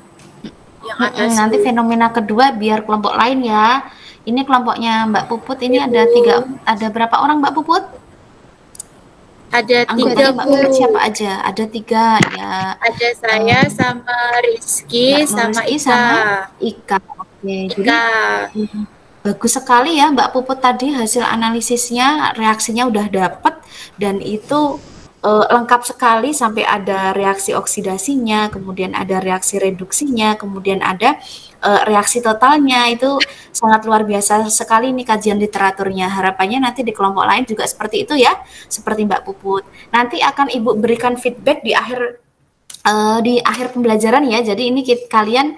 yang atas? Nanti fenomena kedua biar kelompok lain ya. Ini kelompoknya Mbak Puput ini ada berapa orang Mbak Puput? Ada 3, Mbak Puput siapa aja? Ada 3 ya. Ada saya sama Rizky sama Ika. Oke, jadi bagus sekali ya Mbak Puput tadi hasil analisisnya, reaksinya udah dapet dan itu lengkap sekali sampai ada reaksi oksidasinya, kemudian ada reaksi reduksinya, kemudian ada reaksi totalnya. Itu sangat luar biasa sekali nih kajian literaturnya. Harapannya nanti di kelompok lain juga seperti itu ya, seperti Mbak Puput. Nanti akan Ibu berikan feedback di akhir pembelajaran ya. Jadi ini kalian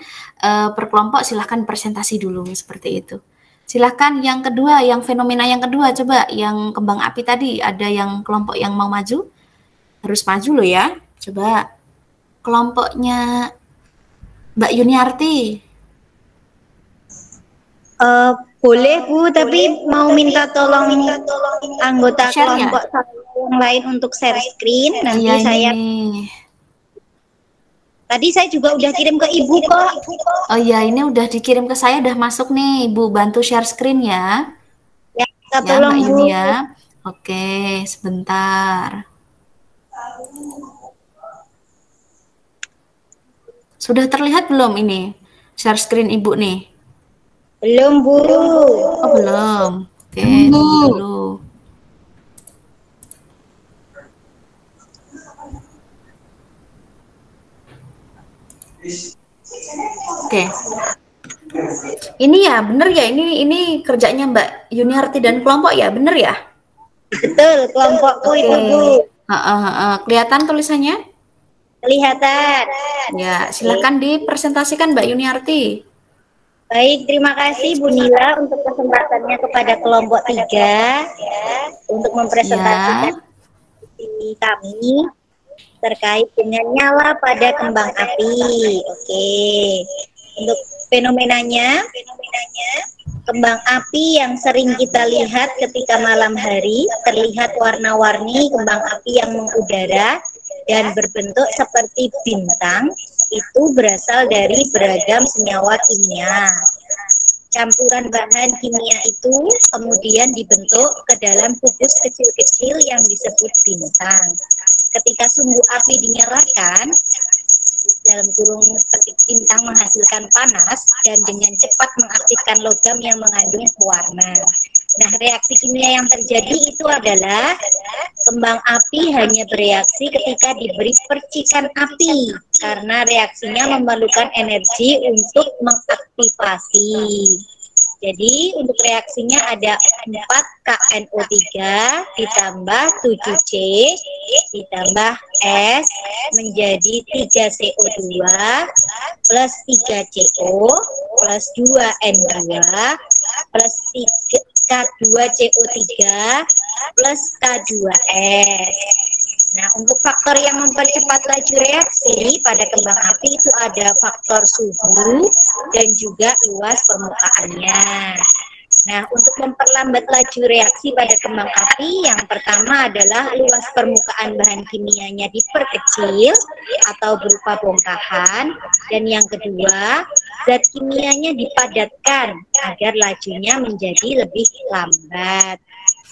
per kelompok silahkan presentasi dulu seperti itu. Silahkan yang kedua, yang fenomena yang kedua, coba yang kembang api tadi, ada yang kelompok yang mau maju? Harus maju loh ya. Coba kelompoknya Mbak Yuniarti. Boleh Bu, tapi mau minta tolong anggota kelompok yang lain untuk share screen. Nanti saya tadi saya juga udah kirim ke Ibu kok. Oh iya, ini udah dikirim ke saya, udah masuk nih. Ibu bantu share screen ya. Ya, minta tolong Mbak Bu. Yuni ya. Oke, sebentar. Sudah terlihat belum ini Share screen Ibu nih. Belum, Bu. Oh, belum. Oke, tunggu dulu. Oke. Ini ya, bener ya? Ini kerjanya Mbak Yuniarti dan kelompok ya, bener ya? Betul, kelompokku itu, Bu. Kelihatan tulisannya? Kelihatan. Ya, silakan dipresentasikan Mbak Yuniarti. Baik, terima kasih Bu Nila untuk kesempatannya kepada kelompok 3 untuk mempresentasikan visi kami terkait dengan nyala pada kembang api. Oke. Untuk fenomenanya, kembang api yang sering kita lihat ketika malam hari, terlihat warna-warni kembang api yang mengudara dan berbentuk seperti bintang, itu berasal dari beragam senyawa kimia. Campuran bahan kimia itu kemudian dibentuk ke dalam kubus kecil-kecil yang disebut bintang. Ketika sumbu api dinyalakan, dalam kurung petik bintang menghasilkan panas dan dengan cepat mengaktifkan logam yang mengandung pewarna. Nah, reaksi kimia yang terjadi itu adalah kembang api hanya bereaksi ketika diberi percikan api karena reaksinya memerlukan energi untuk mengaktifasi. Jadi untuk reaksinya ada 4 KNO3 ditambah 7C ditambah S menjadi 3 CO2 plus 3 CO plus 2 N2 plus 3 K2CO3 plus K2S. Nah, untuk faktor yang mempercepat laju reaksi pada kembang api itu ada faktor suhu dan juga luas permukaannya. Nah, untuk memperlambat laju reaksi pada kembang api, yang pertama adalah luas permukaan bahan kimianya diperkecil atau berupa bongkahan, dan yang kedua, zat kimianya dipadatkan agar lajunya menjadi lebih lambat.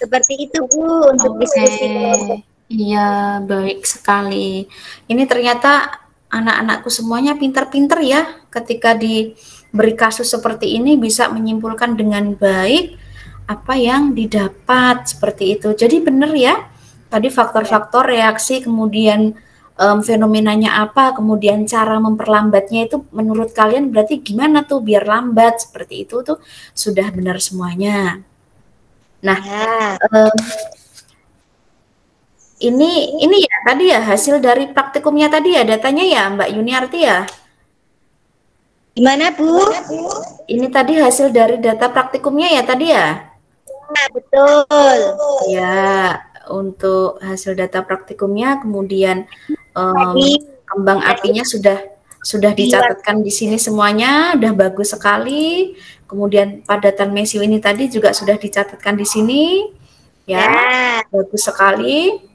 Seperti itu, Bu, untuk diskusi kelompok. Iya, baik sekali. Ini ternyata anak-anakku semuanya pinter-pinter ya, ketika diberi kasus seperti ini bisa menyimpulkan dengan baik apa yang didapat seperti itu. Jadi benar ya, tadi faktor-faktor reaksi, kemudian fenomenanya apa, kemudian cara memperlambatnya itu menurut kalian berarti gimana tuh biar lambat seperti itu tuh sudah benar semuanya. Nah, ini ya tadi ya hasil dari praktikumnya tadi ya, datanya ya Mbak Yuniarti ya. Gimana, Bu? Ini tadi hasil dari data praktikumnya ya tadi ya. Nah, betul. Ya, untuk hasil data praktikumnya, kemudian kembang apinya sudah dicatatkan di sini semuanya, udah bagus sekali. Kemudian padatan mesio ini tadi juga sudah dicatatkan di sini, ya, bagus sekali.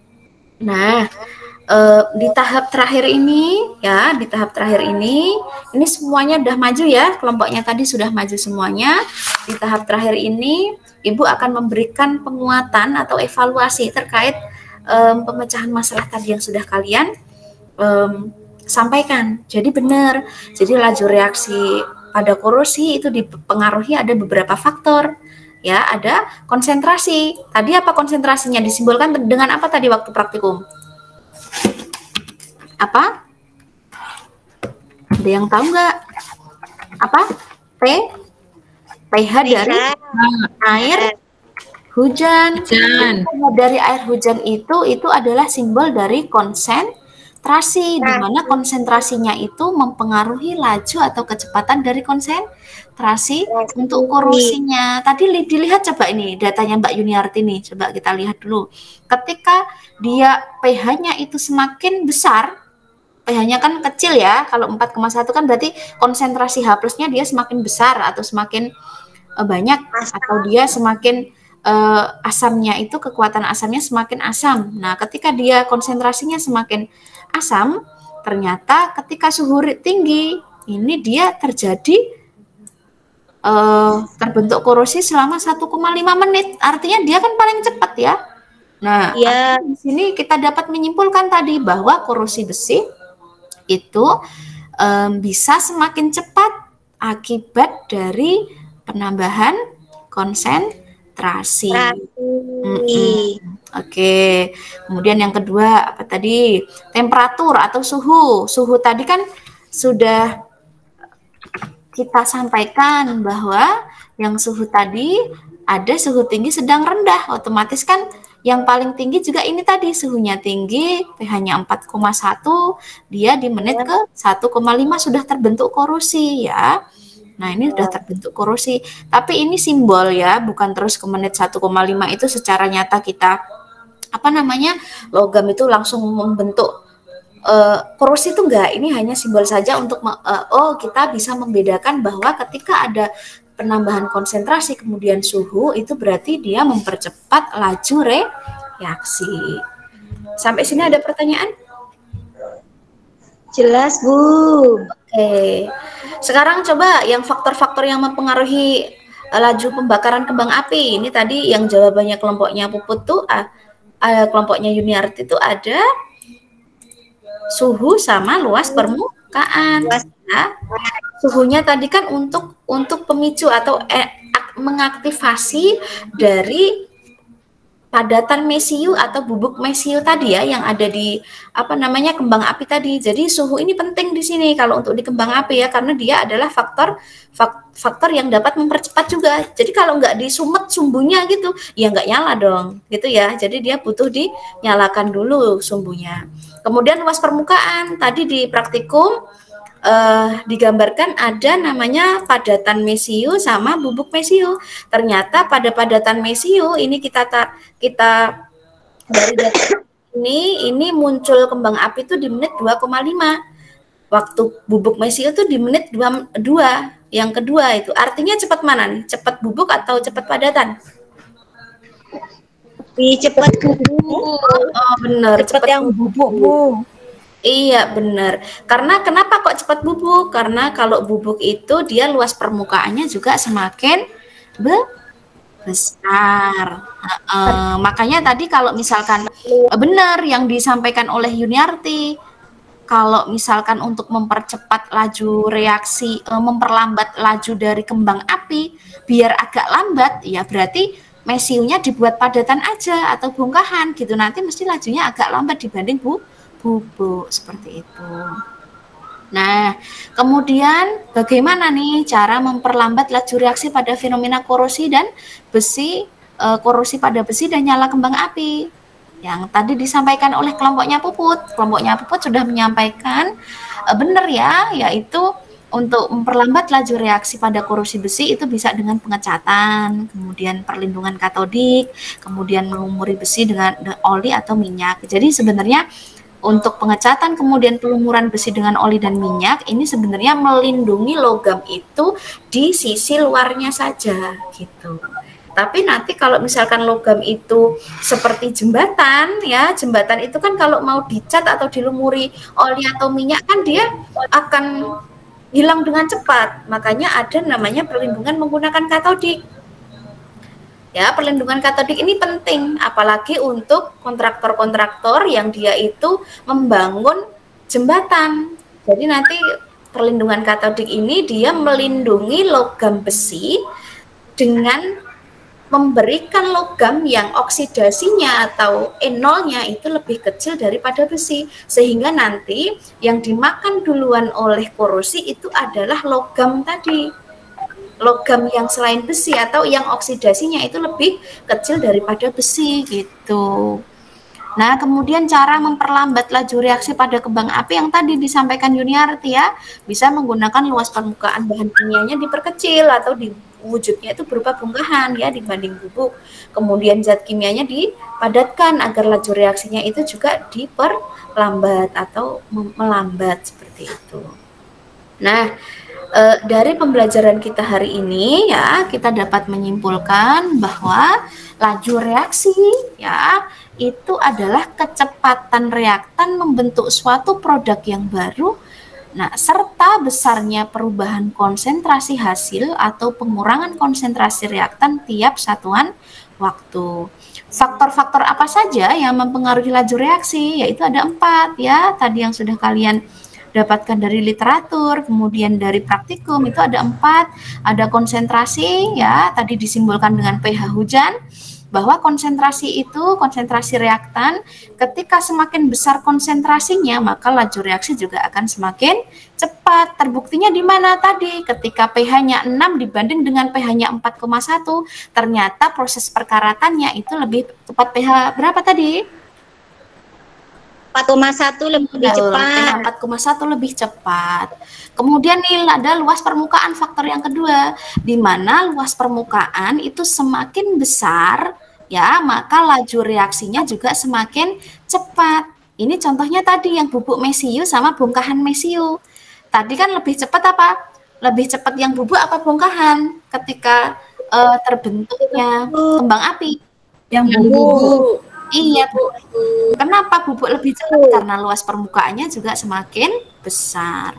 Nah, di tahap terakhir ini, ya, di tahap terakhir ini semuanya udah maju ya, kelompoknya tadi sudah maju semuanya. Di tahap terakhir ini, Ibu akan memberikan penguatan atau evaluasi terkait pemecahan masalah tadi yang sudah kalian sampaikan. Jadi benar, jadi laju reaksi pada korosi itu dipengaruhi ada beberapa faktor. Ya, ada konsentrasi. Tadi apa konsentrasinya disimbolkan dengan apa tadi waktu praktikum? Apa? Ada yang tahu nggak? Apa? pH dari air hujan. Dari air hujan itu adalah simbol dari konsentrasi, di mana konsentrasinya itu mempengaruhi laju atau kecepatan dari konsentrasi untuk korosinya. Tadi dilihat coba ini datanya Mbak Yuniarti nih, coba kita lihat dulu. Ketika dia pH-nya itu semakin besar, pH-nya kan kecil ya, kalau 4,1 kan berarti konsentrasi H plusnya dia semakin besar atau semakin banyak, atau dia semakin asamnya itu, kekuatan asamnya semakin asam. Nah, ketika dia konsentrasinya semakin asam, ternyata ketika suhu tinggi, ini dia terjadi terbentuk korosi selama 1,5 menit. Artinya dia kan paling cepat ya. Nah, di sini kita dapat menyimpulkan tadi bahwa korosi besi itu bisa semakin cepat akibat dari penambahan konsentrasi. Oke, kemudian yang kedua apa tadi? Temperatur atau suhu. Suhu tadi kan sudah kita sampaikan bahwa yang suhu tadi ada suhu tinggi, sedang, rendah. Otomatis kan yang paling tinggi juga ini tadi, suhunya tinggi, pH-nya 4,1, dia di menit ke 1,5 sudah terbentuk korosi ya. Nah, ini sudah terbentuk korosi. Tapi ini simbol ya, bukan terus ke menit 1,5 itu secara nyata kita logam itu langsung membentuk korosi itu enggak. Ini hanya simbol saja untuk kita bisa membedakan bahwa ketika ada penambahan konsentrasi kemudian suhu itu berarti dia mempercepat laju reaksi. Sampai sini ada pertanyaan? Jelas, Bu. Oke. Sekarang coba yang faktor-faktor yang mempengaruhi laju pembakaran kembang api. Ini tadi yang jawabannya kelompoknya Puput tuh kelompoknya Yuniarti itu ada suhu sama luas permukaan. Nah, suhunya tadi kan untuk pemicu atau mengaktifasi dari padatan mesiu atau bubuk mesiu tadi ya yang ada di kembang api tadi. Jadi suhu ini penting di sini kalau untuk di kembang api ya, karena dia adalah faktor yang dapat mempercepat juga. Jadi kalau nggak disumet sumbunya gitu ya nggak nyala dong gitu ya. Jadi dia butuh dinyalakan dulu sumbunya. Kemudian luas permukaan tadi di praktikum digambarkan ada namanya padatan mesiu sama bubuk mesiu. Ternyata pada padatan mesiu ini kita dari data ini muncul kembang api itu di menit 2,5. Waktu bubuk mesiu itu di menit 2. Yang kedua itu artinya cepat mana nih? Cepat bubuk atau cepat padatan? Cepat bubuk. Oh, benar, Cepat yang bubuk, Bu. Iya benar. Karena kenapa kok cepat bubuk? Karena kalau bubuk itu dia luas permukaannya juga semakin besar. Makanya tadi kalau misalkan benar yang disampaikan oleh Yuniarti, kalau misalkan untuk mempercepat laju reaksi, memperlambat laju dari kembang api biar agak lambat, ya berarti mesiunya dibuat padatan aja atau bongkahan gitu. Nanti mesti lajunya agak lambat dibanding bubuk seperti itu. Nah, kemudian bagaimana nih cara memperlambat laju reaksi pada fenomena korosi dan besi, korosi pada besi dan nyala kembang api? Yang tadi disampaikan oleh kelompoknya Puput. Kelompoknya Puput sudah menyampaikan benar ya, yaitu untuk memperlambat laju reaksi pada korosi besi itu bisa dengan pengecatan, kemudian perlindungan katodik, kemudian melumuri besi dengan oli atau minyak. Jadi sebenarnya untuk pengecatan kemudian pelumuran besi dengan oli dan minyak ini sebenarnya melindungi logam itu di sisi luarnya saja gitu. Tapi nanti kalau misalkan logam itu seperti jembatan ya, jembatan itu kan kalau mau dicat atau dilumuri oli atau minyak kan dia akan hilang dengan cepat. Makanya ada namanya perlindungan menggunakan katodik. Ya, perlindungan katodik ini penting, apalagi untuk kontraktor-kontraktor yang dia itu membangun jembatan. Jadi nanti perlindungan katodik ini dia melindungi logam besi dengan memberikan logam yang oksidasinya atau E0-nya itu lebih kecil daripada besi. Sehingga nanti yang dimakan duluan oleh korosi itu adalah logam tadi. Logam yang selain besi atau yang oksidasinya itu lebih kecil daripada besi gitu. Nah, kemudian cara memperlambat laju reaksi pada kembang api yang tadi disampaikan Yuniarti ya, bisa menggunakan luas permukaan bahan kimianya diperkecil atau wujudnya itu berupa bongkahan ya dibanding bubuk. Kemudian zat kimianya dipadatkan agar laju reaksinya itu juga diperlambat atau melambat seperti itu. Nah, dari pembelajaran kita hari ini ya kita dapat menyimpulkan bahwa laju reaksi ya itu adalah kecepatan reaktan membentuk suatu produk yang baru. Nah, serta besarnya perubahan konsentrasi hasil atau pengurangan konsentrasi reaktan tiap satuan waktu. Faktor-faktor apa saja yang mempengaruhi laju reaksi? Yaitu ada 4 ya, tadi yang sudah kalian dapatkan dari literatur, kemudian dari praktikum itu ada 4, ada konsentrasi ya, tadi disimbolkan dengan pH hujan, bahwa konsentrasi itu, konsentrasi reaktan, ketika semakin besar konsentrasinya, maka laju reaksi juga akan semakin cepat. Terbuktinya di mana tadi? Ketika pH-nya 6 dibanding dengan pH-nya 4,1, ternyata proses perkaratannya itu lebih cepat. pH berapa tadi? 4,1 lebih cepat. 4,1 lebih cepat. Kemudian nih ada luas permukaan, faktor yang kedua, di mana luas permukaan itu semakin besar ya, maka laju reaksinya juga semakin cepat. Ini contohnya tadi yang bubuk mesiu sama bongkahan mesiu. Tadi kan lebih cepat apa? Lebih cepat yang bubuk apa bongkahan ketika terbentuknya kembang api? Yang bubuk. Iya, Bu. Kenapa bubuk lebih cepat? Karena luas permukaannya juga semakin besar.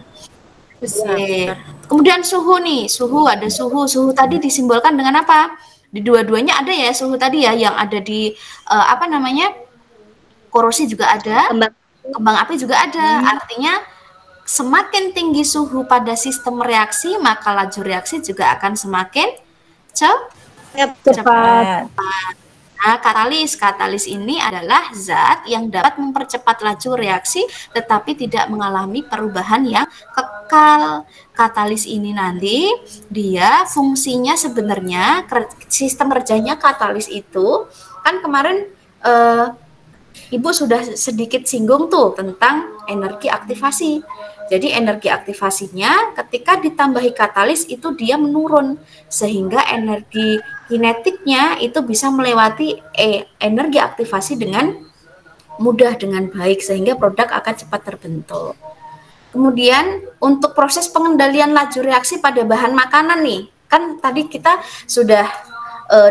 Oke. Kemudian suhu nih, ada suhu. Suhu tadi disimbolkan dengan apa? Di dua-duanya ada ya suhu tadi ya, yang ada di apa namanya? Korosi juga ada, kembang api juga ada. Artinya semakin tinggi suhu pada sistem reaksi, maka laju reaksi juga akan semakin cepat. Nah, katalis ini adalah zat yang dapat mempercepat laju reaksi tetapi tidak mengalami perubahan yang kekal. Katalis ini nanti dia fungsinya sebenarnya sistem kerjanya katalis itu kan kemarin Ibu sudah sedikit singgung tuh tentang energi aktivasi. Jadi energi aktivasinya ketika ditambahi katalis itu dia menurun sehingga energi kinetiknya itu bisa melewati energi aktivasi dengan mudah, dengan baik sehingga produk akan cepat terbentuk. Kemudian untuk proses pengendalian laju reaksi pada bahan makanan nih, kan tadi kita sudah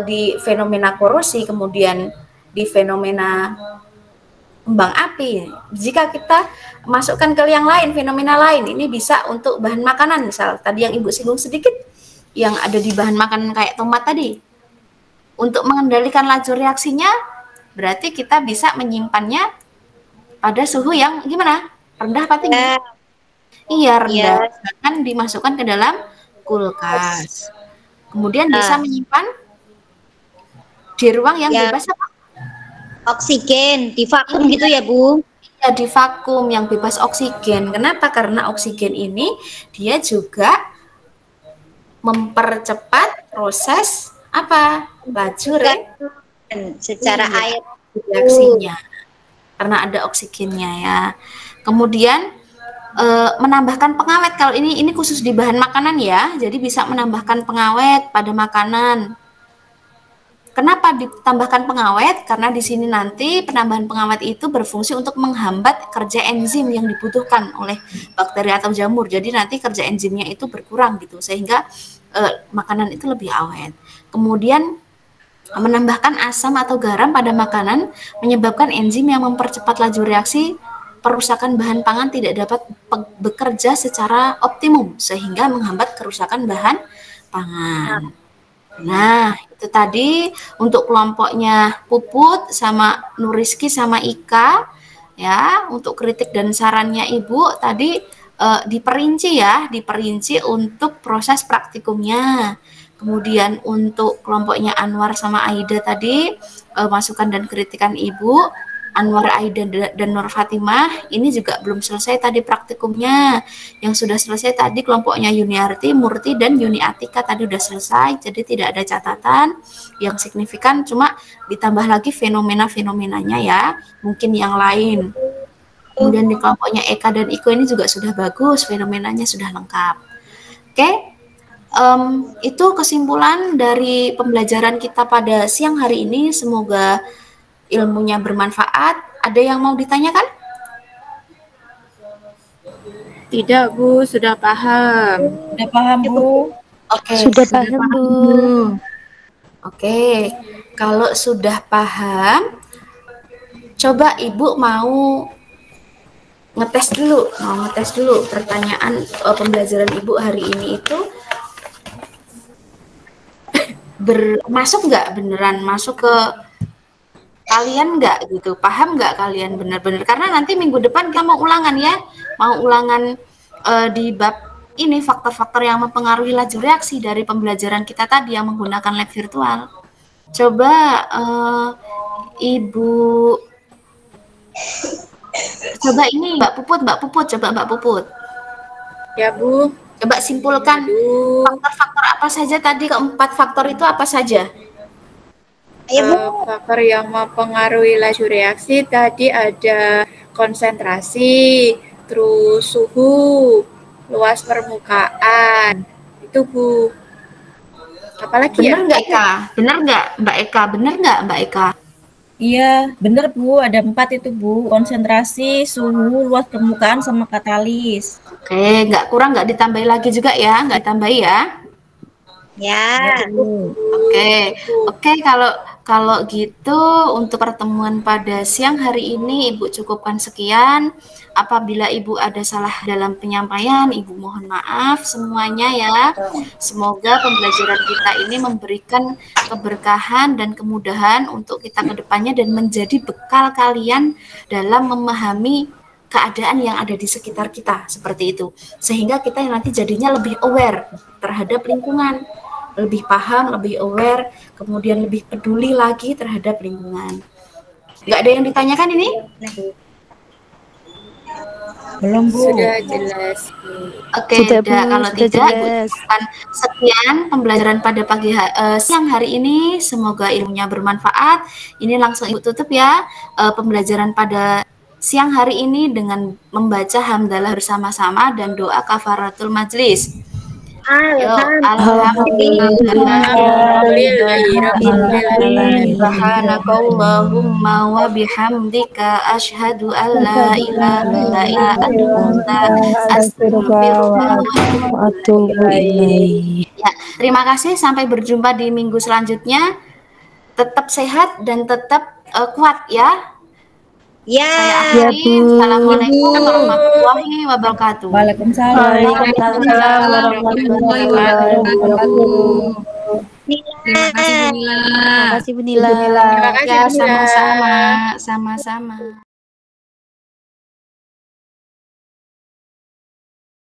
di fenomena korosi, kemudian di fenomena kembang api. Jika kita masukkan ke yang lain, fenomena lain, ini bisa untuk bahan makanan, misal tadi yang Ibu singgung sedikit, yang ada di bahan makanan kayak tomat tadi. Untuk mengendalikan laju reaksinya, berarti kita bisa menyimpannya pada suhu yang gimana? Rendah apa tinggi? Iya, rendah. Dan dimasukkan ke dalam kulkas. Kemudian bisa menyimpan di ruang yang bebas apa? Oksigen, di vakum gitu ya Bu? Ya, di vakum yang bebas oksigen. Kenapa? Karena oksigen ini dia juga mempercepat proses apa? Laju secara air reaksinya. Karena ada oksigennya ya. Kemudian menambahkan pengawet. Kalau ini khusus di bahan makanan ya. Jadi bisa menambahkan pengawet pada makanan. Kenapa ditambahkan pengawet? Karena di sini nanti penambahan pengawet itu berfungsi untuk menghambat kerja enzim yang dibutuhkan oleh bakteri atau jamur. Jadi nanti kerja enzimnya itu berkurang gitu sehingga makanan itu lebih awet. Kemudian menambahkan asam atau garam pada makanan menyebabkan enzim yang mempercepat laju reaksi perusakan bahan pangan tidak dapat bekerja secara optimum sehingga menghambat kerusakan bahan pangan. Nah, itu tadi untuk kelompoknya Puput sama Nuriski sama Ika ya, untuk kritik dan sarannya Ibu tadi diperinci untuk proses praktikumnya. Kemudian untuk kelompoknya Anwar sama Aida tadi masukan dan kritikan Ibu. Anwar, Aida, dan Nur Fatimah ini juga belum selesai tadi praktikumnya. Yang sudah selesai tadi kelompoknya Yuniarti, Murti, dan Yuni Atika tadi udah selesai. Jadi tidak ada catatan yang signifikan, cuma ditambah lagi fenomena-fenomenanya ya. Mungkin yang lain. Kemudian di kelompoknya Eka dan Iko ini juga sudah bagus, fenomenanya sudah lengkap. Oke, itu kesimpulan dari pembelajaran kita pada siang hari ini. Semoga ilmunya bermanfaat. Ada yang mau ditanyakan? Tidak, Bu, sudah paham. Sudah paham, Bu? Oke, Sudah paham, Bu. Oke, kalau sudah paham, coba Ibu mau ngetes dulu pertanyaan pembelajaran Ibu hari ini itu masuk nggak, beneran masuk ke kalian nggak gitu, paham nggak kalian benar-benar, karena nanti minggu depan kita mau ulangan ya, mau ulangan di bab ini faktor-faktor yang mempengaruhi laju reaksi dari pembelajaran kita tadi yang menggunakan lab virtual. Coba Ibu, coba ini Mbak Puput, coba Mbak Puput. Ya, Bu. Coba simpulkan faktor-faktor apa saja tadi, keempat faktor itu apa saja? Faktor yang mempengaruhi laju reaksi tadi ada konsentrasi, terus suhu, luas permukaan. Itu, Bu. Apalagi Bener nggak Eka? Bener nggak Mbak Eka? Bener nggak Mbak Eka? Iya, bener Bu, ada 4 itu Bu, konsentrasi, suhu, luas permukaan, sama katalis. Oke, nggak kurang, nggak ditambahi lagi juga ya, nggak ditambahi ya? Ya. Oke, kalau gitu untuk pertemuan pada siang hari ini Ibu cukupkan sekian. Apabila Ibu ada salah dalam penyampaian, Ibu mohon maaf semuanya ya. Semoga pembelajaran kita ini memberikan keberkahan dan kemudahan untuk kita ke depannya dan menjadi bekal kalian dalam memahami keadaan yang ada di sekitar kita seperti itu. Sehingga kita yang nanti jadinya lebih aware terhadap lingkungan, lebih paham, lebih aware, kemudian lebih peduli lagi terhadap lingkungan. Nggak ada yang ditanyakan ini? Belum Bu. Sudah jelas, Bu. Oke, kalau tidak, Ibu cukupkan sekian pembelajaran pada siang hari ini. Semoga ilmunya bermanfaat. Ini langsung Ibu tutup ya pembelajaran pada siang hari ini dengan membaca hamdalah bersama-sama dan doa kafaratul majlis. Subhanakallahumma wa bihamdika asyhadu an la ilaha illa anta astaghfiruka wa atubu ilaik. Ya, terima kasih, sampai berjumpa di minggu selanjutnya. Tetap sehat dan tetap kuat ya. Ya. Saya akhiri. Assalamualaikum warahmatullahi wabarakatuh. Waalaikumsalam. warahmatullahi wabarakatuh. Nila. Terima kasih Bu Nila. Terima kasih, Ya, Bu Nila. sama-sama.